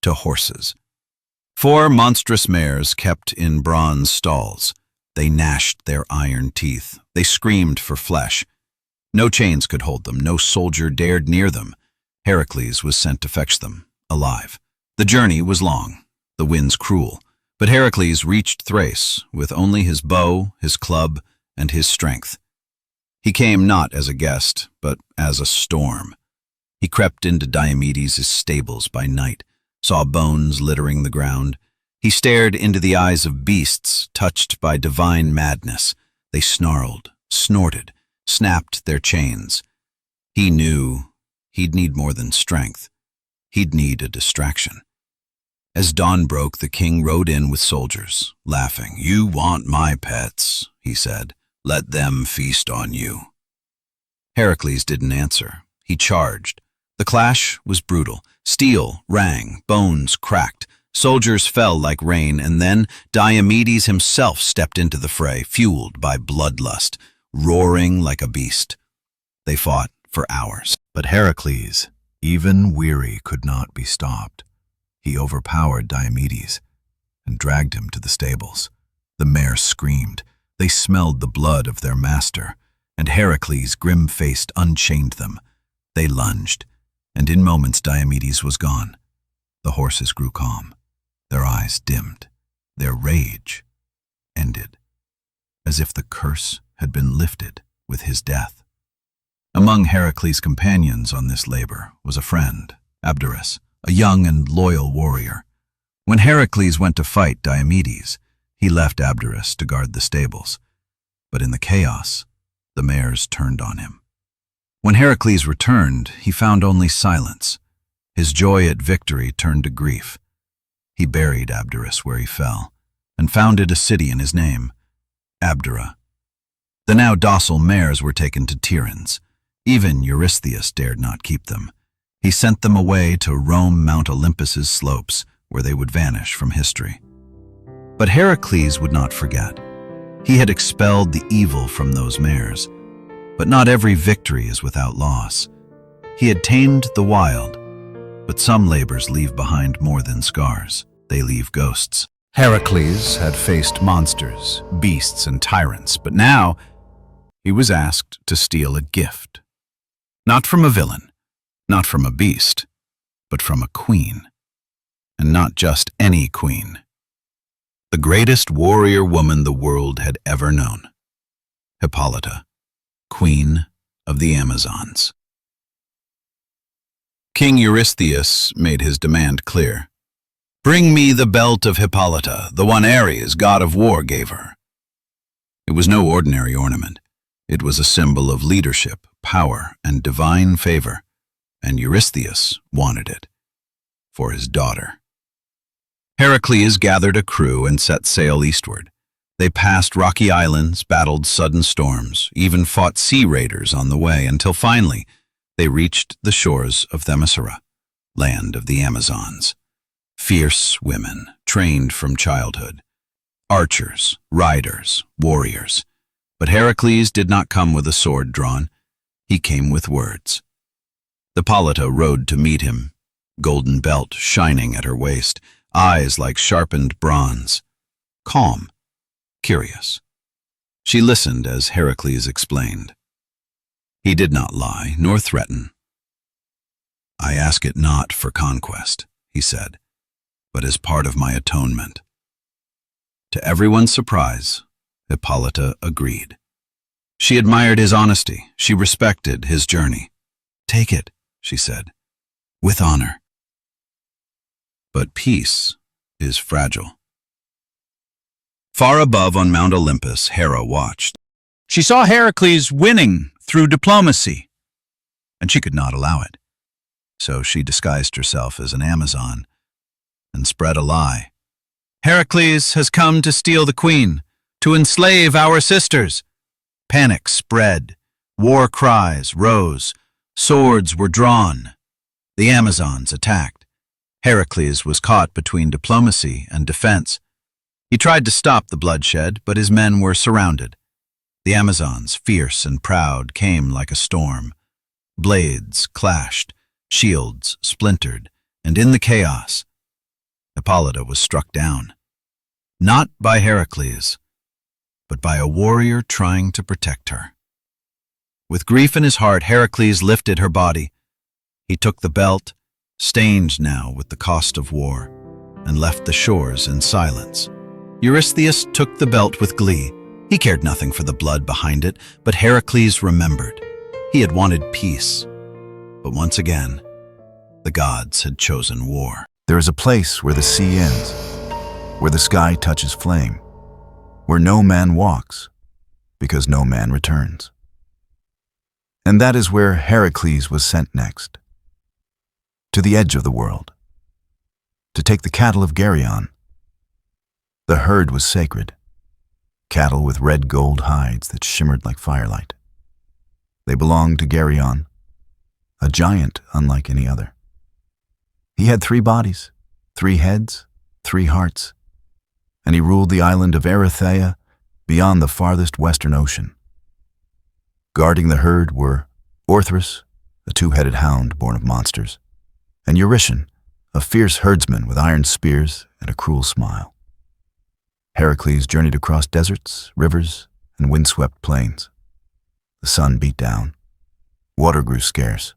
to horses. 4 monstrous mares kept in bronze stalls. They gnashed their iron teeth. They screamed for flesh. No chains could hold them. No soldier dared near them. Heracles was sent to fetch them, alive. The journey was long, the winds cruel, but Heracles reached Thrace with only his bow, his club, and his strength. He came not as a guest, but as a storm. He crept into Diomedes' stables by night, saw bones littering the ground. He stared into the eyes of beasts touched by divine madness. They snarled, snorted, snapped their chains. He knew he'd need more than strength. He'd need a distraction. As dawn broke, the king rode in with soldiers, laughing. "You want my pets," he said. "Let them feast on you." Heracles didn't answer. He charged. The clash was brutal. Steel rang, bones cracked. Soldiers fell like rain, and then Diomedes himself stepped into the fray, fueled by bloodlust, roaring like a beast. They fought for hours. But Heracles, even weary, could not be stopped. He overpowered Diomedes and dragged him to the stables. The mares screamed. They smelled the blood of their master, and Heracles, grim-faced, unchained them. They lunged, and in moments Diomedes was gone. The horses grew calm. Their eyes dimmed. Their rage ended, as if the curse had been lifted with his death. Among Heracles' companions on this labor was a friend, Abderus, a young and loyal warrior. When Heracles went to fight Diomedes, he left Abderus to guard the stables. But in the chaos, the mares turned on him. When Heracles returned, he found only silence. His joy at victory turned to grief. He buried Abderus where he fell, and founded a city in his name, Abdera. The now docile mares were taken to Tiryns. Even Eurystheus dared not keep them. He sent them away to roam Mount Olympus's slopes, where they would vanish from history. But Heracles would not forget. He had expelled the evil from those mares. But not every victory is without loss. He had tamed the wild, but some labors leave behind more than scars. They leave ghosts. Heracles had faced monsters, beasts, and tyrants, but now he was asked to steal a gift. Not from a villain, not from a beast, but from a queen. And not just any queen. The greatest warrior woman the world had ever known. Hippolyta, Queen of the Amazons. King Eurystheus made his demand clear. "Bring me the belt of Hippolyta, the one Ares, god of war, gave her." It was no ordinary ornament. It was a symbol of leadership, power, and divine favor, and Eurystheus wanted it for his daughter. Heracles gathered a crew and set sail eastward. They passed rocky islands, battled sudden storms, even fought sea raiders on the way, until finally they reached the shores of Themyscira, land of the Amazons. Fierce women, trained from childhood. Archers, riders, warriors. But Heracles did not come with a sword drawn. He came with words. Hippolyta rode to meet him, golden belt shining at her waist, eyes like sharpened bronze. Calm, curious. She listened as Heracles explained. He did not lie, nor threaten. "I ask it not for conquest," he said, "but as part of my atonement." To everyone's surprise, Hippolyta agreed. She admired his honesty. She respected his journey. "Take it," she said, "with honor." But peace is fragile. Far above on Mount Olympus, Hera watched. She saw Heracles winning through diplomacy, and she could not allow it. So she disguised herself as an Amazon and spread a lie. Heracles has come to steal the queen, to enslave our sisters. Panic spread. War cries rose. Swords were drawn. The Amazons attacked. Heracles was caught between diplomacy and defense. He tried to stop the bloodshed, but his men were surrounded. The Amazons, fierce and proud, came like a storm. Blades clashed, shields splintered, and in the chaos, Hippolyta was struck down. Not by Heracles, but by a warrior trying to protect her. With grief in his heart, Heracles lifted her body. He took the belt, stained now with the cost of war, and left the shores in silence. Eurystheus took the belt with glee. He cared nothing for the blood behind it, but Heracles remembered. He had wanted peace. But once again, the gods had chosen war. There is a place where the sea ends, where the sky touches flame, where no man walks, because no man returns. And that is where Heracles was sent next, to the edge of the world, to take the cattle of Geryon. The herd was sacred, cattle with red gold hides that shimmered like firelight. They belonged to Geryon, a giant unlike any other. He had 3 bodies, 3 heads, 3 hearts, and he ruled the island of Erythea beyond the farthest western ocean. Guarding the herd were Orthrus, a 2-headed hound born of monsters, and Eurytion, a fierce herdsman with iron spears and a cruel smile. Heracles journeyed across deserts, rivers, and windswept plains. The sun beat down. Water grew scarce.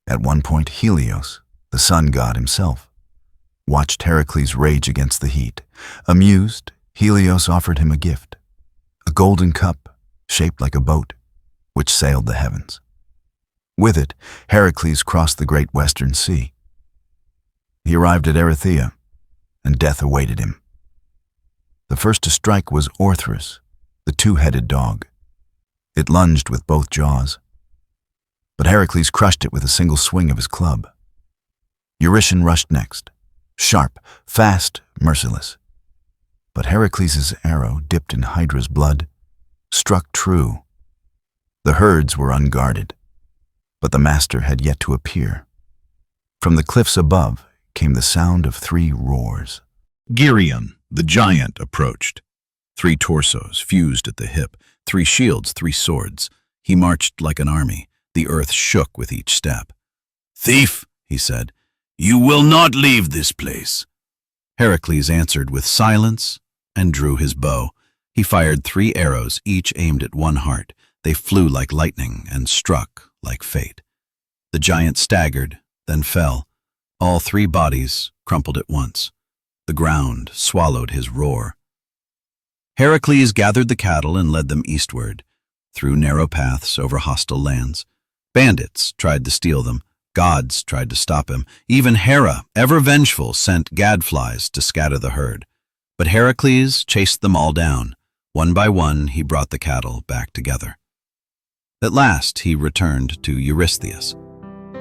At one point, Helios, the sun god himself, watched Heracles rage against the heat. Amused, Helios offered him a gift, a golden cup shaped like a boat, which sailed the heavens. With it, Heracles crossed the great western sea. He arrived at Erythea, and death awaited him. The first to strike was Orthrus, the 2-headed dog. It lunged with both jaws, but Heracles crushed it with a single swing of his club. Eurytion rushed next, sharp, fast, merciless. But Heracles' arrow, dipped in Hydra's blood, struck true. The herds were unguarded, but the master had yet to appear. From the cliffs above came the sound of 3 roars. Geryon, the giant, approached. 3 torsos fused at the hip, 3 shields, 3 swords. He marched like an army. The earth shook with each step. "Thief," he said, "you will not leave this place." Heracles answered with silence and drew his bow. He fired 3 arrows, each aimed at one heart. They flew like lightning and struck like fate. The giant staggered, then fell. All 3 bodies crumpled at once. The ground swallowed his roar. Heracles gathered the cattle and led them eastward, through narrow paths over hostile lands. Bandits tried to steal them. Gods tried to stop him. Even Hera, ever vengeful, sent gadflies to scatter the herd. But Heracles chased them all down. One by one, he brought the cattle back together. At last, he returned to Eurystheus.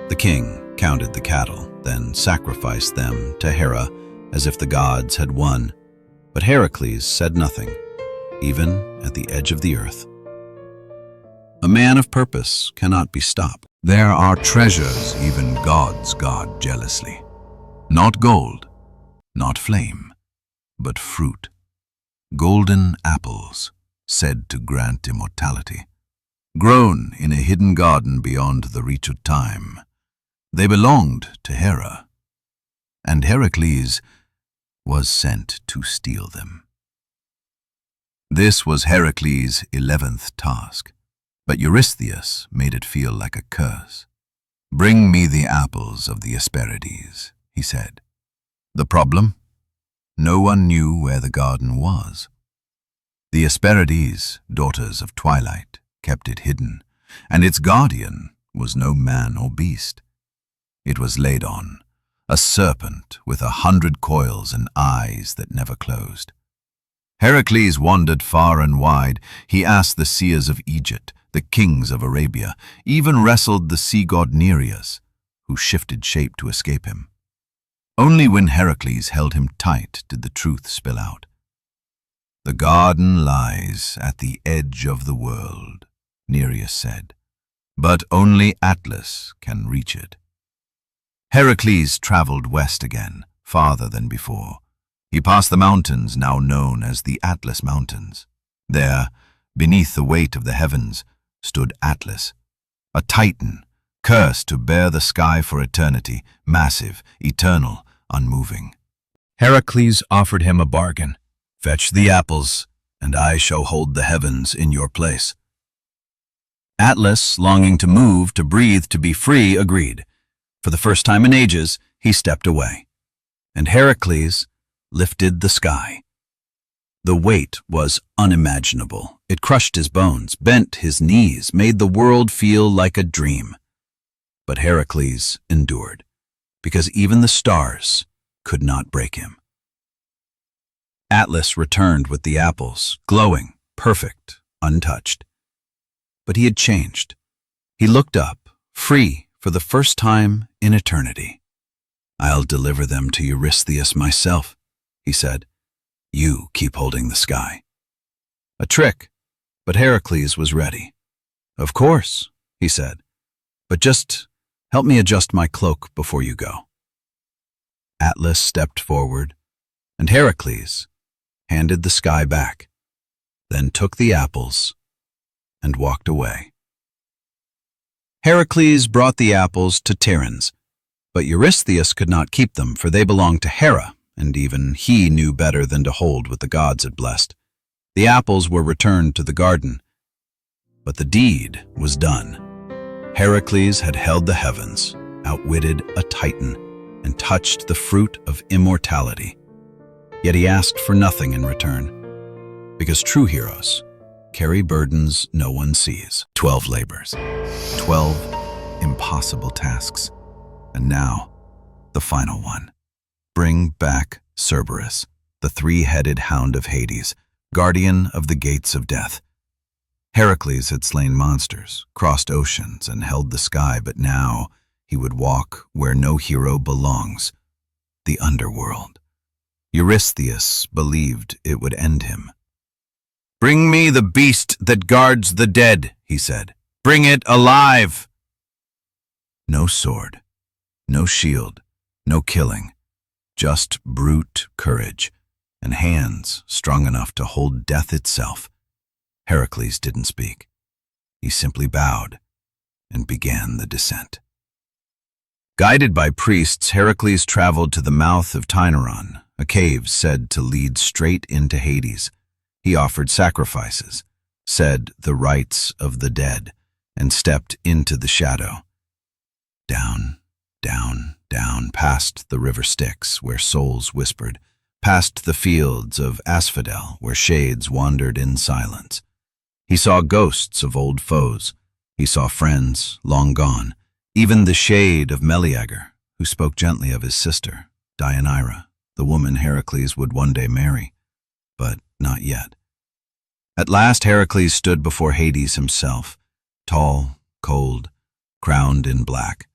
The king counted the cattle, then sacrificed them to Hera as if the gods had won. But Heracles said nothing, even at the edge of the earth. A man of purpose cannot be stopped. There are treasures even gods guard jealously. Not gold, not flame, but fruit. Golden apples, said to grant immortality. Grown in a hidden garden beyond the reach of time. They belonged to Hera, and Heracles was sent to steal them. This was Heracles' 11th task, but Eurystheus made it feel like a curse. "Bring me the apples of the Hesperides," he said. The problem? No one knew where the garden was. The Hesperides, daughters of twilight, kept it hidden, and its guardian was no man or beast. It was laid on, a serpent with 100 coils and eyes that never closed. Heracles wandered far and wide. He asked the seers of Egypt, the kings of Arabia, even wrestled the sea god Nereus, who shifted shape to escape him. Only when Heracles held him tight did the truth spill out. "The garden lies at the edge of the world," Nereus said, "but only Atlas can reach it." Heracles traveled west again, farther than before. He passed the mountains now known as the Atlas Mountains. There, beneath the weight of the heavens, stood Atlas, a titan, cursed to bear the sky for eternity, massive, eternal, unmoving. Heracles offered him a bargain. "Fetch the apples, and I shall hold the heavens in your place." Atlas, longing to move, to breathe, to be free, agreed. For the first time in ages, he stepped away. And Heracles lifted the sky. The weight was unimaginable. It crushed his bones, bent his knees, made the world feel like a dream. But Heracles endured, because even the stars could not break him. Atlas returned with the apples, glowing, perfect, untouched. But he had changed. He looked up, free for the first time in eternity. "I'll deliver them to Eurystheus myself," he said. "You keep holding the sky." A trick, but Heracles was ready. "Of course," he said, "but just help me adjust my cloak before you go." Atlas stepped forward, and Heracles handed the sky back, then took the apples and walked away. Heracles brought the apples to Tiryns, but Eurystheus could not keep them, for they belonged to Hera, and even he knew better than to hold what the gods had blessed. The apples were returned to the garden, but the deed was done. Heracles had held the heavens, outwitted a titan, and touched the fruit of immortality. Yet he asked for nothing in return, because true heroes carry burdens no one sees. 12 labors, 12 impossible tasks, and now the final one. Bring back Cerberus, the three-headed hound of Hades, guardian of the gates of death. Heracles had slain monsters, crossed oceans, and held the sky, but now he would walk where no hero belongs, the underworld. Eurystheus believed it would end him. "Bring me the beast that guards the dead," he said. "Bring it alive!" No sword, no shield, no killing, just brute courage and hands strong enough to hold death itself. Heracles didn't speak. He simply bowed and began the descent. Guided by priests, Heracles traveled to the mouth of Tainaron, a cave said to lead straight into Hades. He offered sacrifices, said the rites of the dead, and stepped into the shadow. Down, down, down, past the river Styx, where souls whispered, past the fields of asphodel, where shades wandered in silence. He saw ghosts of old foes. He saw friends long gone, even the shade of Meleager, who spoke gently of his sister, Deianira, the woman Heracles would one day marry, but not yet. At last Heracles stood before Hades himself, tall, cold, crowned in black.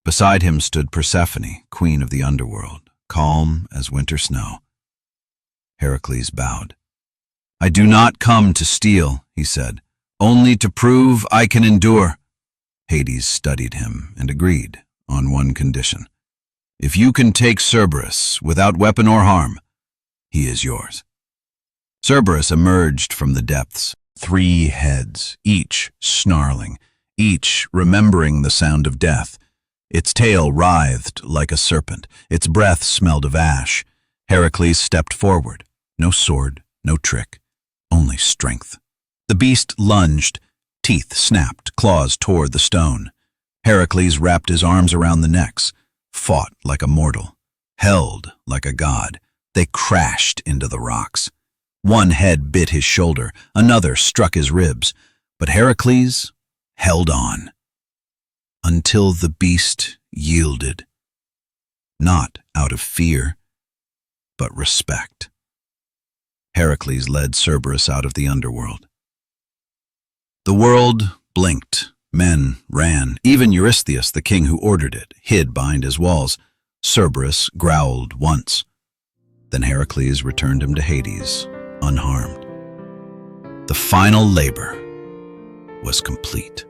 Beside him stood Persephone, queen of the underworld, calm as winter snow. Heracles bowed. "I do not come to steal," he said, "only to prove I can endure." Hades studied him and agreed on one condition. "If you can take Cerberus without weapon or harm, he is yours." Cerberus emerged from the depths, 3 heads, each snarling, each remembering the sound of death. Its tail writhed like a serpent. Its breath smelled of ash. Heracles stepped forward. No sword, no trick, only strength. The beast lunged. Teeth snapped, claws tore the stone. Heracles wrapped his arms around the necks, fought like a mortal, held like a god. They crashed into the rocks. One head bit his shoulder, another struck his ribs, but Heracles held on until the beast yielded, not out of fear, but respect. Heracles led Cerberus out of the underworld. The world blinked. Men ran. Even Eurystheus, the king who ordered it, hid behind his walls. Cerberus growled once. Then Heracles returned him to Hades, unharmed. The final labor was complete.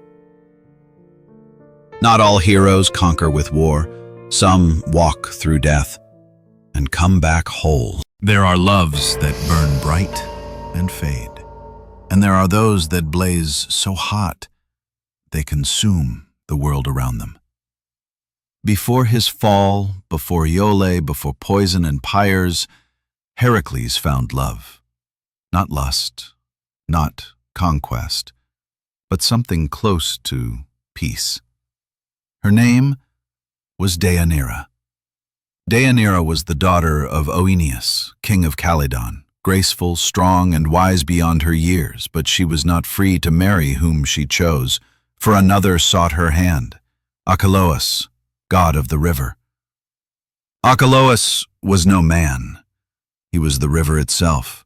Not all heroes conquer with war. Some walk through death and come back whole. There are loves that burn bright and fade, and there are those that blaze so hot they consume the world around them. Before his fall, before Iole, before poison and pyres, Heracles found love. Not lust, not conquest, but something close to peace. Her name was Deianira. Deianira was the daughter of Oeneus, king of Calydon, graceful, strong, and wise beyond her years, but she was not free to marry whom she chose, for another sought her hand, Achelous, god of the river. Achelous was no man. He was the river itself.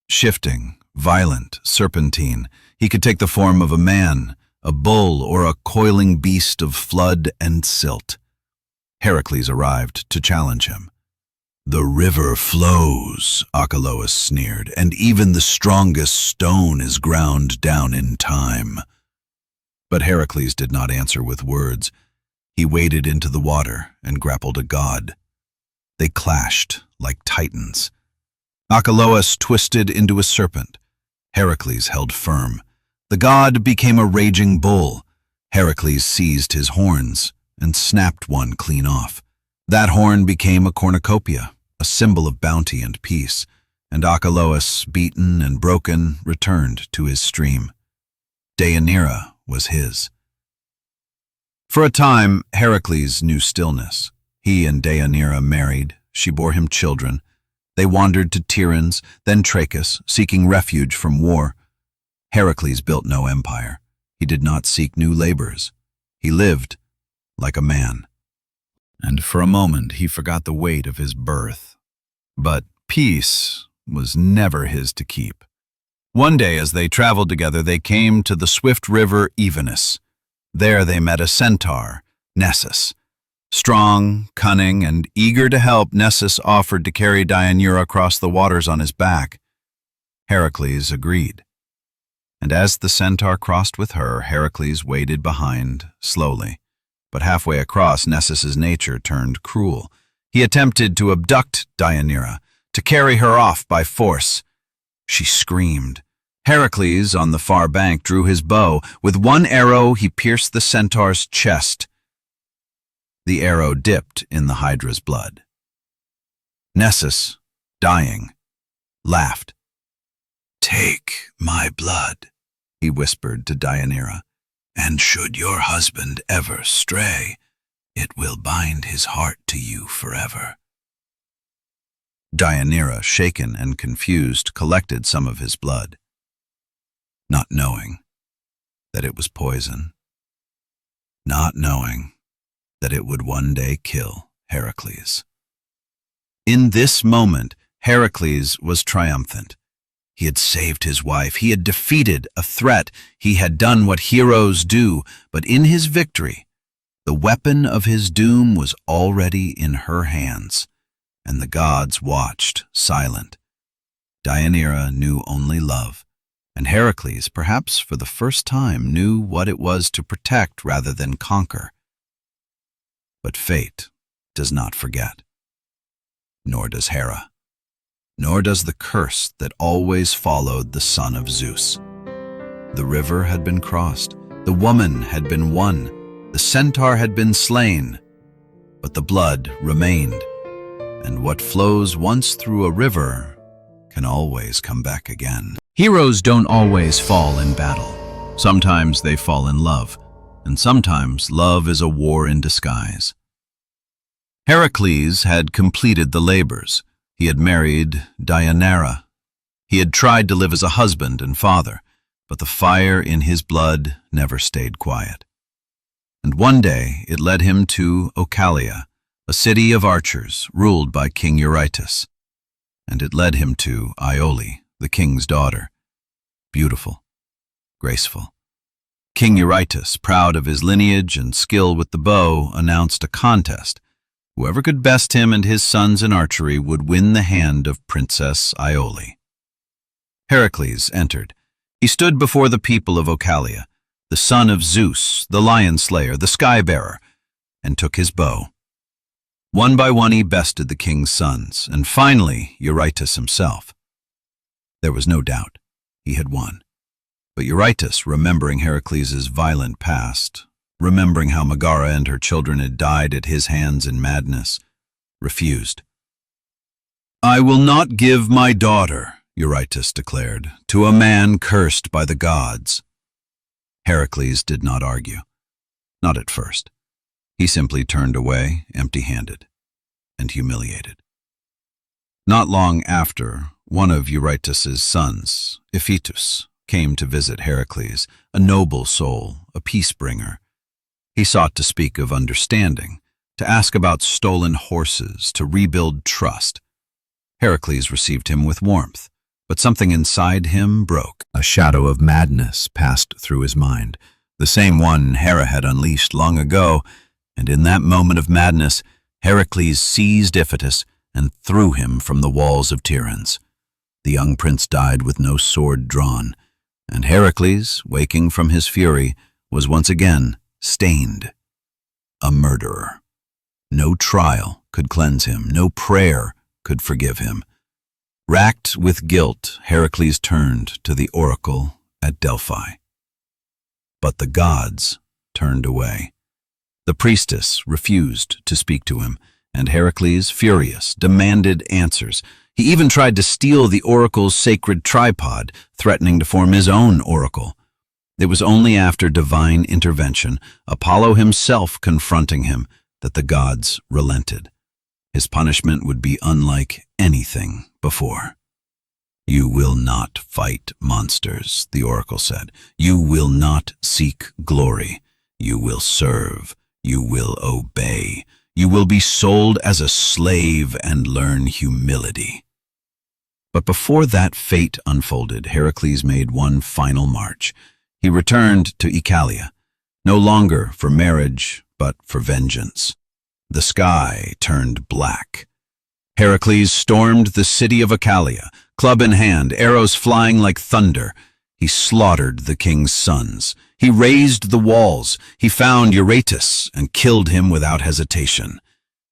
Shifting, violent, serpentine, he could take the form of a man, a bull, or a coiling beast of flood and silt. Heracles arrived to challenge him. "The river flows," Achelous sneered, "and even the strongest stone is ground down in time." But Heracles did not answer with words. He waded into the water and grappled a god. They clashed like titans. Achelous twisted into a serpent. Heracles held firm. The god became a raging bull. Heracles seized his horns and snapped one clean off. That horn became a cornucopia, a symbol of bounty and peace, and Achelous, beaten and broken, returned to his stream. Deianira was his. For a time, Heracles knew stillness. He and Deianira married. She bore him children. They wandered to Tiryns, then Trachis, seeking refuge from war. Heracles built no empire. He did not seek new labors. He lived like a man. And for a moment he forgot the weight of his birth. But peace was never his to keep. One day as they traveled together, they came to the swift river Evenus. There they met a centaur, Nessus. Strong, cunning, and eager to help, Nessus offered to carry Deianira across the waters on his back. Heracles agreed. And as the centaur crossed with her, Heracles waded behind, slowly. But halfway across, Nessus's nature turned cruel. He attempted to abduct Deianira, to carry her off by force. She screamed. Heracles, on the far bank, drew his bow. With one arrow, he pierced the centaur's chest. The arrow dipped in the Hydra's blood. Nessus, dying, laughed. "Take my blood," he whispered to Deianira, "and should your husband ever stray, it will bind his heart to you forever." Deianira, shaken and confused, collected some of his blood, not knowing that it was poison, not knowing that it would one day kill Heracles. In this moment, Heracles was triumphant. He had saved his wife. He had defeated a threat. He had done what heroes do. But in his victory, the weapon of his doom was already in her hands, and the gods watched, silent. Deianira knew only love, and Heracles, perhaps for the first time, knew what it was to protect rather than conquer. But fate does not forget. Nor does Hera. Nor does the curse that always followed the son of Zeus. The river had been crossed. The woman had been won. The centaur had been slain. But the blood remained. And what flows once through a river can always come back again. Heroes don't always fall in battle. Sometimes they fall in love, and sometimes love is a war in disguise. Heracles had completed the labors. He had married Deianira. He had tried to live as a husband and father, but the fire in his blood never stayed quiet. And one day it led him to Ocalia, a city of archers ruled by King Eurytus. and it led him to Iole, the king's daughter. Beautiful, graceful. King Eurytus, proud of his lineage and skill with the bow, announced a contest. Whoever could best him and his sons in archery would win the hand of Princess Iole. Heracles entered. He stood before the people of Ocalia, the son of Zeus, the lion slayer, the sky-bearer, and took his bow. One by one he bested the king's sons, and finally Eurytus himself. There was no doubt he had won. But Eurytus, remembering Heracles' violent past, remembering how Megara and her children had died at his hands in madness, refused. "I will not give my daughter," Eurytus declared, "to a man cursed by the gods." Heracles did not argue. Not at first. He simply turned away, empty-handed and humiliated. Not long after, one of Eurytus's sons, Iphitus, came to visit Heracles, a noble soul, a peace-bringer. He sought to speak of understanding, to ask about stolen horses, to rebuild trust. Heracles received him with warmth, but something inside him broke. A shadow of madness passed through his mind, the same one Hera had unleashed long ago, and in that moment of madness, Heracles seized Iphitus and threw him from the walls of Tiryns. The young prince died with no sword drawn, and Heracles, waking from his fury, was once again stained. A murderer. No trial could cleanse him, no prayer could forgive him. Racked with guilt, Heracles turned to the oracle at Delphi. But the gods turned away. The priestess refused to speak to him, and Heracles, furious, demanded answers. He even tried to steal the oracle's sacred tripod, threatening to form his own oracle. It was only after divine intervention, Apollo himself confronting him, that the gods relented. His punishment would be unlike anything before. "You will not fight monsters," the oracle said. "You will not seek glory. You will serve. You will obey. You will be sold as a slave and learn humility." But before that fate unfolded, Heracles made one final march. He returned to Oechalia, no longer for marriage, but for vengeance. The sky turned black. Heracles stormed the city of Oechalia, club in hand, arrows flying like thunder. He slaughtered the king's sons. He razed the walls. He found Eurytus and killed him without hesitation.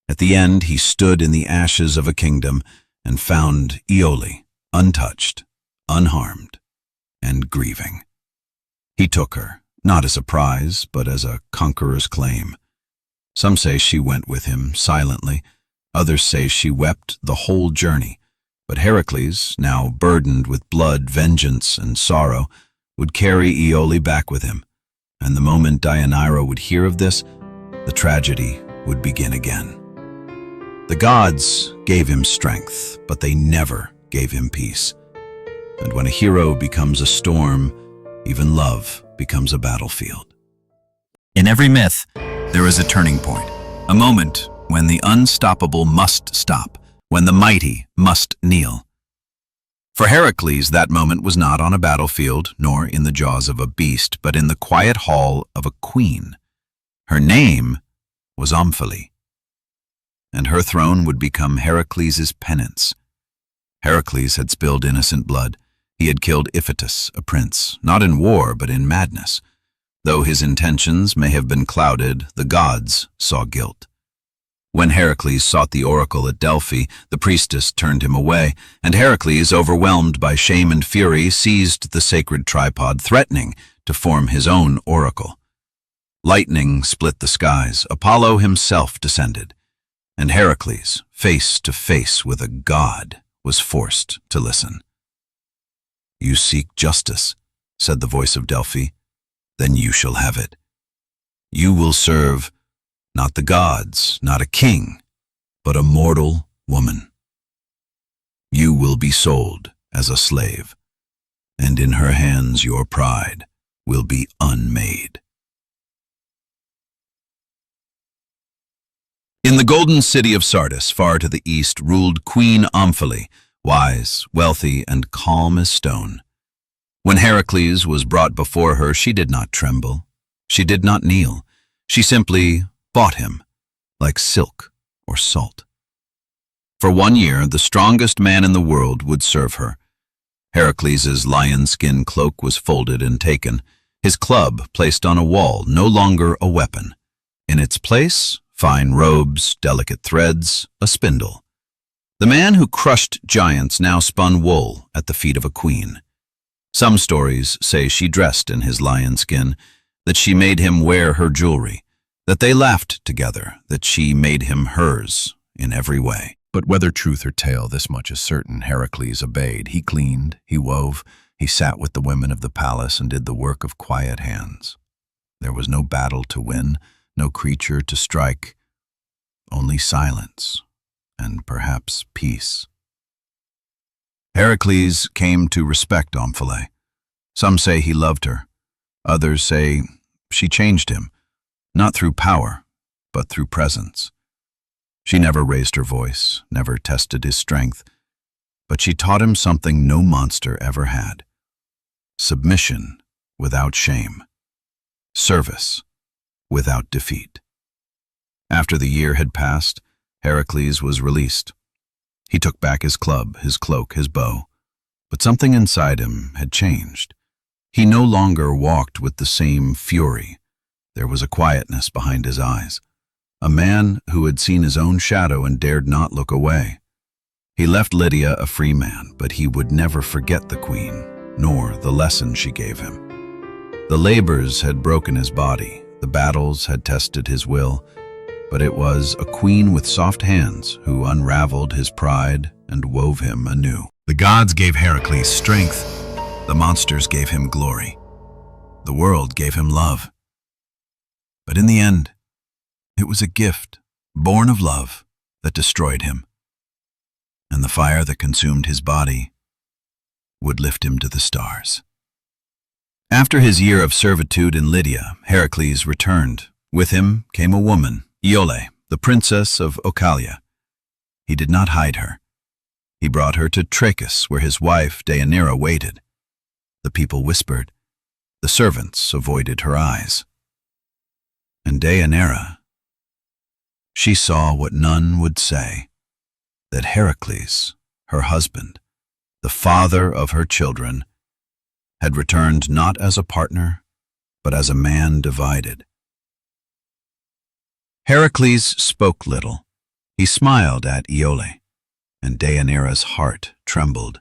At the end, he stood in the ashes of a kingdom and found Iole, untouched, unharmed, and grieving. He took her, not as a prize, but as a conqueror's claim. Some say she went with him silently. Others say she wept the whole journey. But Heracles, now burdened with blood, vengeance, and sorrow, would carry Iole back with him. And the moment Deianira would hear of this, the tragedy would begin again. The gods gave him strength, but they never gave him peace. And when a hero becomes a storm, even love becomes a battlefield. In every myth, there is a turning point, a moment when the unstoppable must stop, when the mighty must kneel. For Heracles, that moment was not on a battlefield, nor in the jaws of a beast, but in the quiet hall of a queen. Her name was Omphale, and her throne would become Heracles' penance. Heracles had spilled innocent blood. He had killed Iphitus, a prince, not in war, but in madness. Though his intentions may have been clouded, the gods saw guilt. When Heracles sought the oracle at Delphi, the priestess turned him away, and Heracles, overwhelmed by shame and fury, seized the sacred tripod, threatening to form his own oracle. Lightning split the skies. Apollo himself descended, and Heracles, face to face with a god, was forced to listen. "You seek justice," said the voice of Delphi. "Then you shall have it. You will serve not the gods, not a king, but a mortal woman. You will be sold as a slave, and in her hands your pride will be unmade." In the golden city of Sardis, far to the east, ruled Queen Omphale, wise, wealthy, and calm as stone. When Heracles was brought before her, she did not tremble. She did not kneel. She simply bought him, like silk or salt. For 1 year, the strongest man in the world would serve her. Heracles' lion skin cloak was folded and taken, his club placed on a wall, no longer a weapon. In its place, fine robes, delicate threads, a spindle. The man who crushed giants now spun wool at the feet of a queen. Some stories say she dressed in his lion skin, that she made him wear her jewelry, that they laughed together, that she made him hers in every way. But whether truth or tale, this much is certain, Heracles obeyed. He cleaned, he wove, he sat with the women of the palace and did the work of quiet hands. There was no battle to win, no creature to strike, only silence and perhaps peace. Heracles came to respect Omphale. Some say he loved her. Others say she changed him, not through power, but through presence. She never raised her voice, never tested his strength, but she taught him something no monster ever had: submission without shame, service without defeat. After the year had passed, Heracles was released. He took back his club, his cloak, his bow, but something inside him had changed. He no longer walked with the same fury. There was a quietness behind his eyes. A man who had seen his own shadow and dared not look away. He left Lydia a free man, but he would never forget the queen, nor the lesson she gave him. The labors had broken his body, the battles had tested his will, but it was a queen with soft hands who unraveled his pride and wove him anew. The gods gave Heracles strength, the monsters gave him glory, the world gave him love. But in the end, it was a gift, born of love, that destroyed him, and the fire that consumed his body would lift him to the stars. After his year of servitude in Lydia, Heracles returned. With him came a woman, Iole, the princess of Ocalia. He did not hide her. He brought her to Trachis, where his wife Deianira waited. The people whispered. The servants avoided her eyes. And Deianira, she saw what none would say, that Heracles, her husband, the father of her children, had returned not as a partner, but as a man divided. Heracles spoke little. He smiled at Iole, and Deianira's heart trembled.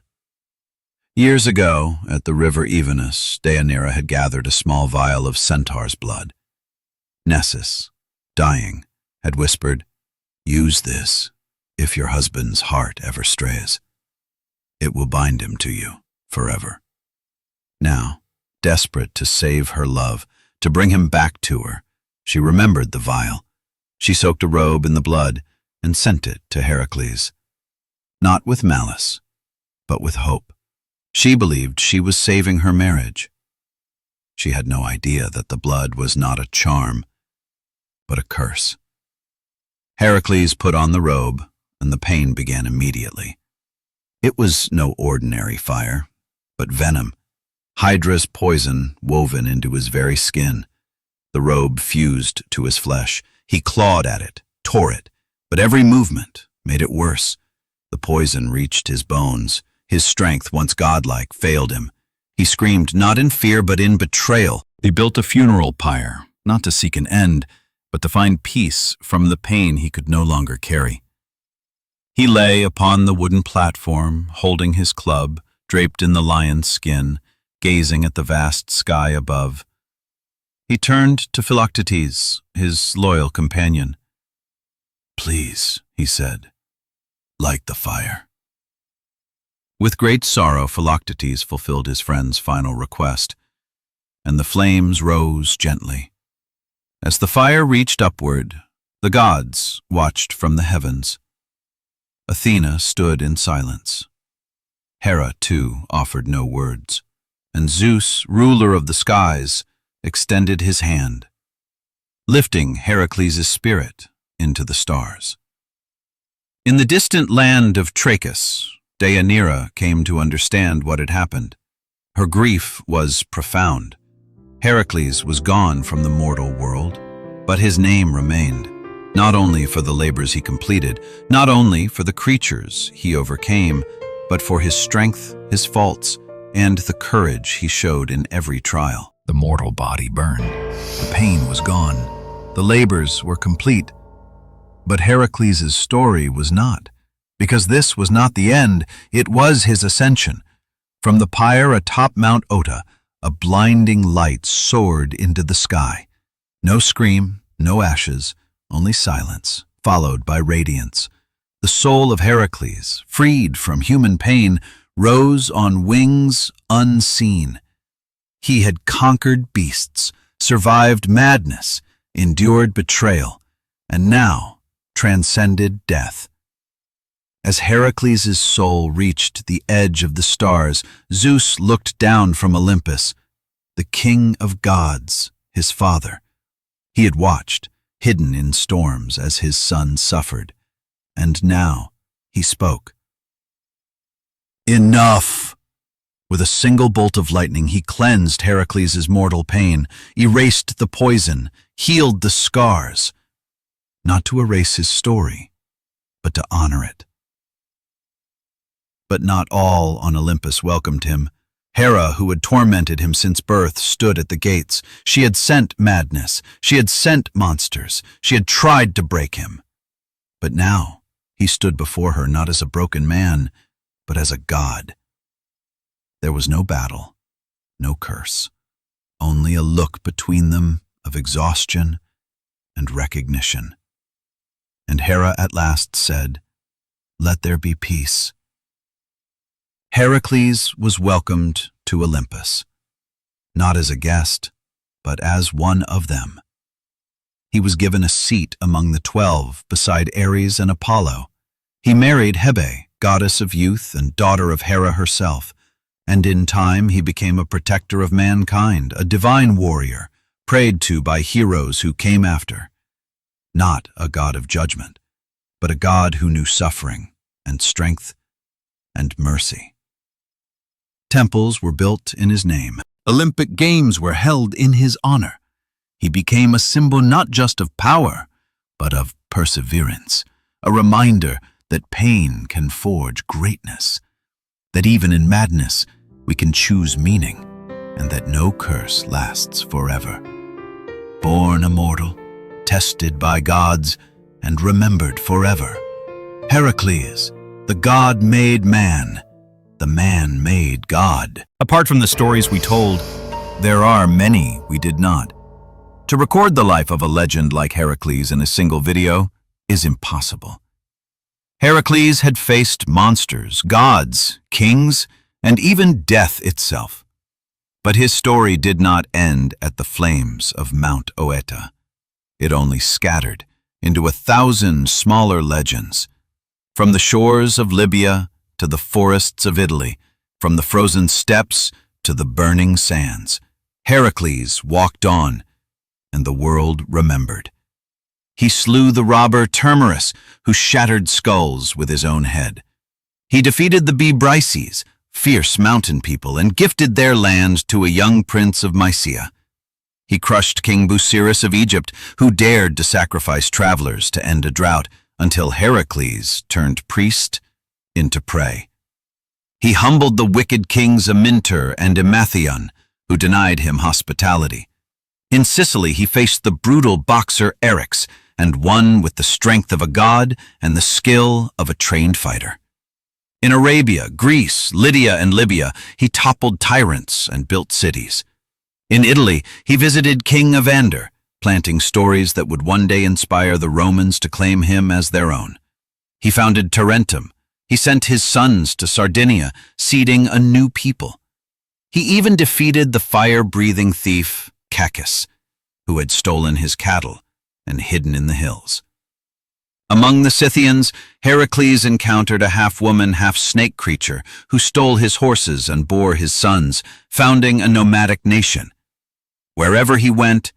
Years ago, at the river Evenus, Deianira had gathered a small vial of centaur's blood. Nessus, dying, had whispered, "Use this, if your husband's heart ever strays. It will bind him to you forever." Now, desperate to save her love, to bring him back to her, she remembered the vial. She soaked a robe in the blood and sent it to Heracles. Not with malice, but with hope. She believed she was saving her marriage. She had no idea that the blood was not a charm, but a curse. Heracles put on the robe, and the pain began immediately. It was no ordinary fire, but venom, Hydra's poison woven into his very skin. The robe fused to his flesh. He clawed at it, tore it, but every movement made it worse. The poison reached his bones. His strength, once godlike, failed him. He screamed not in fear but in betrayal. He built a funeral pyre, not to seek an end, but to find peace from the pain he could no longer carry. He lay upon the wooden platform, holding his club, draped in the lion's skin, gazing at the vast sky above. He turned to Philoctetes, his loyal companion. "Please," he said, "light the fire." With great sorrow, Philoctetes fulfilled his friend's final request, and the flames rose gently. As the fire reached upward, the gods watched from the heavens. Athena stood in silence. Hera, too, offered no words, and Zeus, ruler of the skies, extended his hand, lifting Heracles' spirit into the stars. In the distant land of Trachis, Deianira came to understand what had happened. Her grief was profound. Heracles was gone from the mortal world, but his name remained, not only for the labors he completed, not only for the creatures he overcame, but for his strength, his faults, and the courage he showed in every trial. The mortal body burned. The pain was gone. The labors were complete. But Heracles' story was not, because this was not the end, it was his ascension. From the pyre atop Mount Ota, a blinding light soared into the sky. No scream, no ashes, only silence, followed by radiance. The soul of Heracles, freed from human pain, rose on wings unseen. He had conquered beasts, survived madness, endured betrayal, and now transcended death. As Heracles' soul reached the edge of the stars, Zeus looked down from Olympus, the king of gods, his father. He had watched, hidden in storms, as his son suffered, and now he spoke. Enough! With a single bolt of lightning, he cleansed Heracles' mortal pain, erased the poison, healed the scars, not to erase his story, but to honor it. But not all on Olympus welcomed him. Hera, who had tormented him since birth, stood at the gates. She had sent madness. She had sent monsters. She had tried to break him. But now he stood before her not as a broken man, but as a god. There was no battle, no curse, only a look between them of exhaustion and recognition. And Hera at last said, "Let there be peace." Heracles was welcomed to Olympus, not as a guest, but as one of them. He was given a seat among the 12 beside Ares and Apollo. He married Hebe, goddess of youth and daughter of Hera herself, and in time he became a protector of mankind, a divine warrior, prayed to by heroes who came after. Not a god of judgment, but a god who knew suffering and strength and mercy. Temples were built in his name. Olympic Games were held in his honor. He became a symbol not just of power, but of perseverance, a reminder that pain can forge greatness, that even in madness we can choose meaning, and that no curse lasts forever. Born immortal, tested by gods, and remembered forever. Heracles, the god made man, the man made God. Apart from the stories we told, there are many we did not. To record the life of a legend like Heracles in a single video is impossible. Heracles had faced monsters, gods, kings, and even death itself. But his story did not end at the flames of Mount Oeta. It only scattered into 1,000 smaller legends. From the shores of Libya to the forests of Italy, from the frozen steppes to the burning sands, Heracles walked on, and the world remembered. He slew the robber Cerberus, who shattered skulls with his own head. He defeated the Betrayals, fierce mountain people, and gifted their land to a young prince of Mysia. He crushed King Busiris of Egypt, who dared to sacrifice travelers to end a drought, until Heracles turned priest into prey. He humbled the wicked kings Amintor and Erymanthian, who denied him hospitality. In Sicily, he faced the brutal boxer Heracles and won with the strength of a god and the skill of a trained fighter. In Arabia, Greece, Lydia, and Libya, he toppled tyrants and built cities. In Italy, he visited King Evander, planting stories that would one day inspire the Romans to claim him as their own. He founded Tarentum. He sent his sons to Sardinia, seeding a new people. He even defeated the fire-breathing thief Cacus, who had stolen his cattle and hidden in the hills. Among the Scythians, Heracles encountered a half-woman, half-snake creature who stole his horses and bore his sons, founding a nomadic nation. Wherever he went,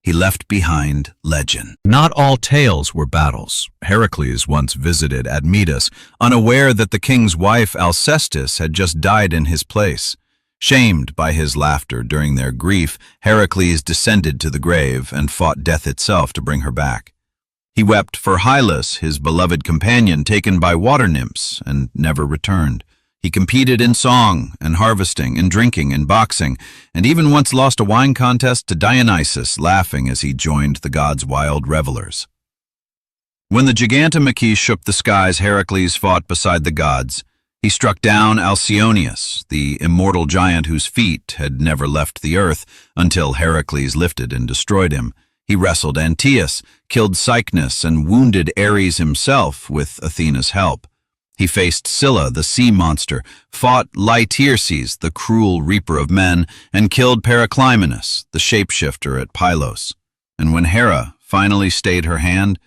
He left behind legend. Not all tales were battles. Heracles once visited Admetus, unaware that the king's wife Alcestis had just died in his place. Shamed by his laughter during their grief, Heracles descended to the grave and fought death itself to bring her back. He wept for Hylas, his beloved companion, taken by water nymphs and never returned. He competed in song and harvesting, in drinking and boxing, and even once lost a wine contest to Dionysus, laughing as he joined the gods' wild revelers. When the Gigantomachy shook the skies, Heracles fought beside the gods. He struck down Alcyoneus, the immortal giant whose feet had never left the earth until Heracles lifted and destroyed him. He wrestled Antaeus, killed Cycnus, and wounded Ares himself with Athena's help. He faced Scylla, the sea monster, fought Laertes, the cruel reaper of men, and killed Periclymenus, the shapeshifter at Pylos. And when Hera finally stayed her hand,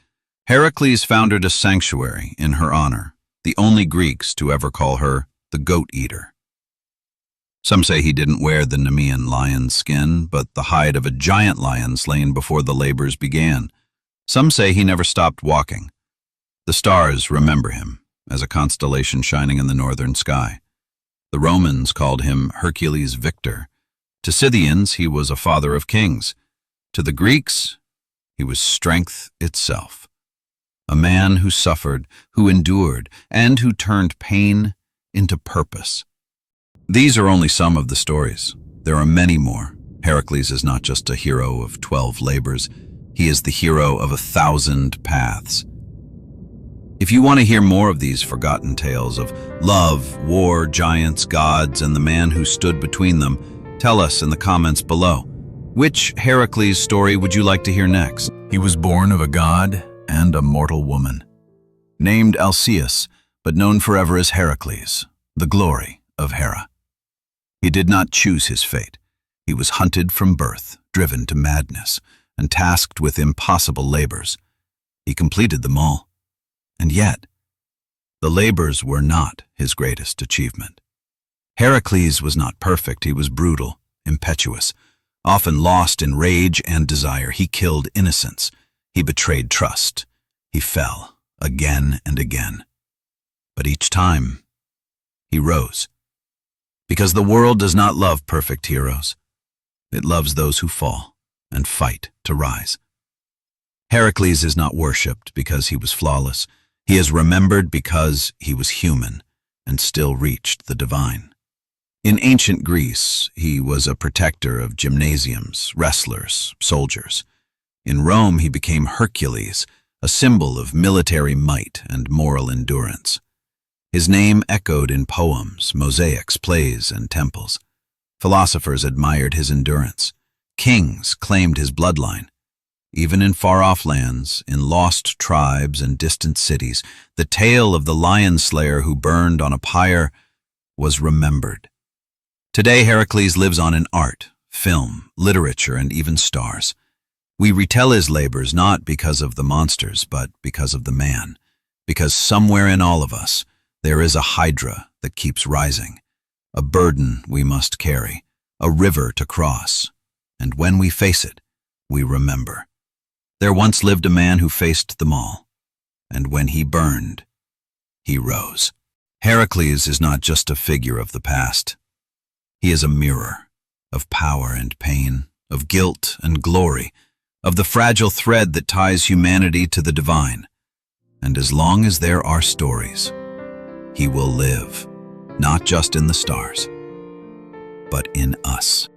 Heracles founded a sanctuary in her honor, the only Greeks to ever call her the Goat-Eater. Some say he didn't wear the Nemean lion's skin, but the hide of a giant lion slain before the labors began. Some say he never stopped walking. The stars remember him as a constellation shining in the northern sky. The Romans called him Hercules Victor. To Scythians, he was a father of kings. To the Greeks, he was strength itself. A man who suffered, who endured, and who turned pain into purpose. These are only some of the stories. There are many more. Heracles is not just a hero of 12 labors. He is the hero of 1,000 paths. If you want to hear more of these forgotten tales of love, war, giants, gods, and the man who stood between them, tell us in the comments below. Which Heracles story would you like to hear next? He was born of a god and a mortal woman. Named Alcaeus, but known forever as Heracles, the glory of Hera. He did not choose his fate. He was hunted from birth, driven to madness, and tasked with impossible labors. He completed them all. And yet, the labors were not his greatest achievement. Heracles was not perfect. He was brutal, impetuous, often lost in rage and desire. He killed innocents. He betrayed trust. He fell again and again. But each time, he rose. Because the world does not love perfect heroes. It loves those who fall and fight to rise. Heracles is not worshipped because he was flawless. He is remembered because he was human and still reached the divine. In ancient Greece, he was a protector of gymnasiums, wrestlers, soldiers. In Rome, he became Hercules, a symbol of military might and moral endurance. His name echoed in poems, mosaics, plays, and temples. Philosophers admired his endurance. Kings claimed his bloodline. Even in far-off lands, in lost tribes and distant cities, the tale of the lion slayer who burned on a pyre was remembered. Today, Heracles lives on in art, film, literature, and even stars. We retell his labors not because of the monsters, but because of the man. Because somewhere in all of us, there is a Hydra that keeps rising, a burden we must carry, a river to cross. And when we face it, we remember. There once lived a man who faced them all, and when he burned, he rose. Heracles is not just a figure of the past. He is a mirror of power and pain, of guilt and glory, of the fragile thread that ties humanity to the divine. And as long as there are stories, he will live, not just in the stars, but in us.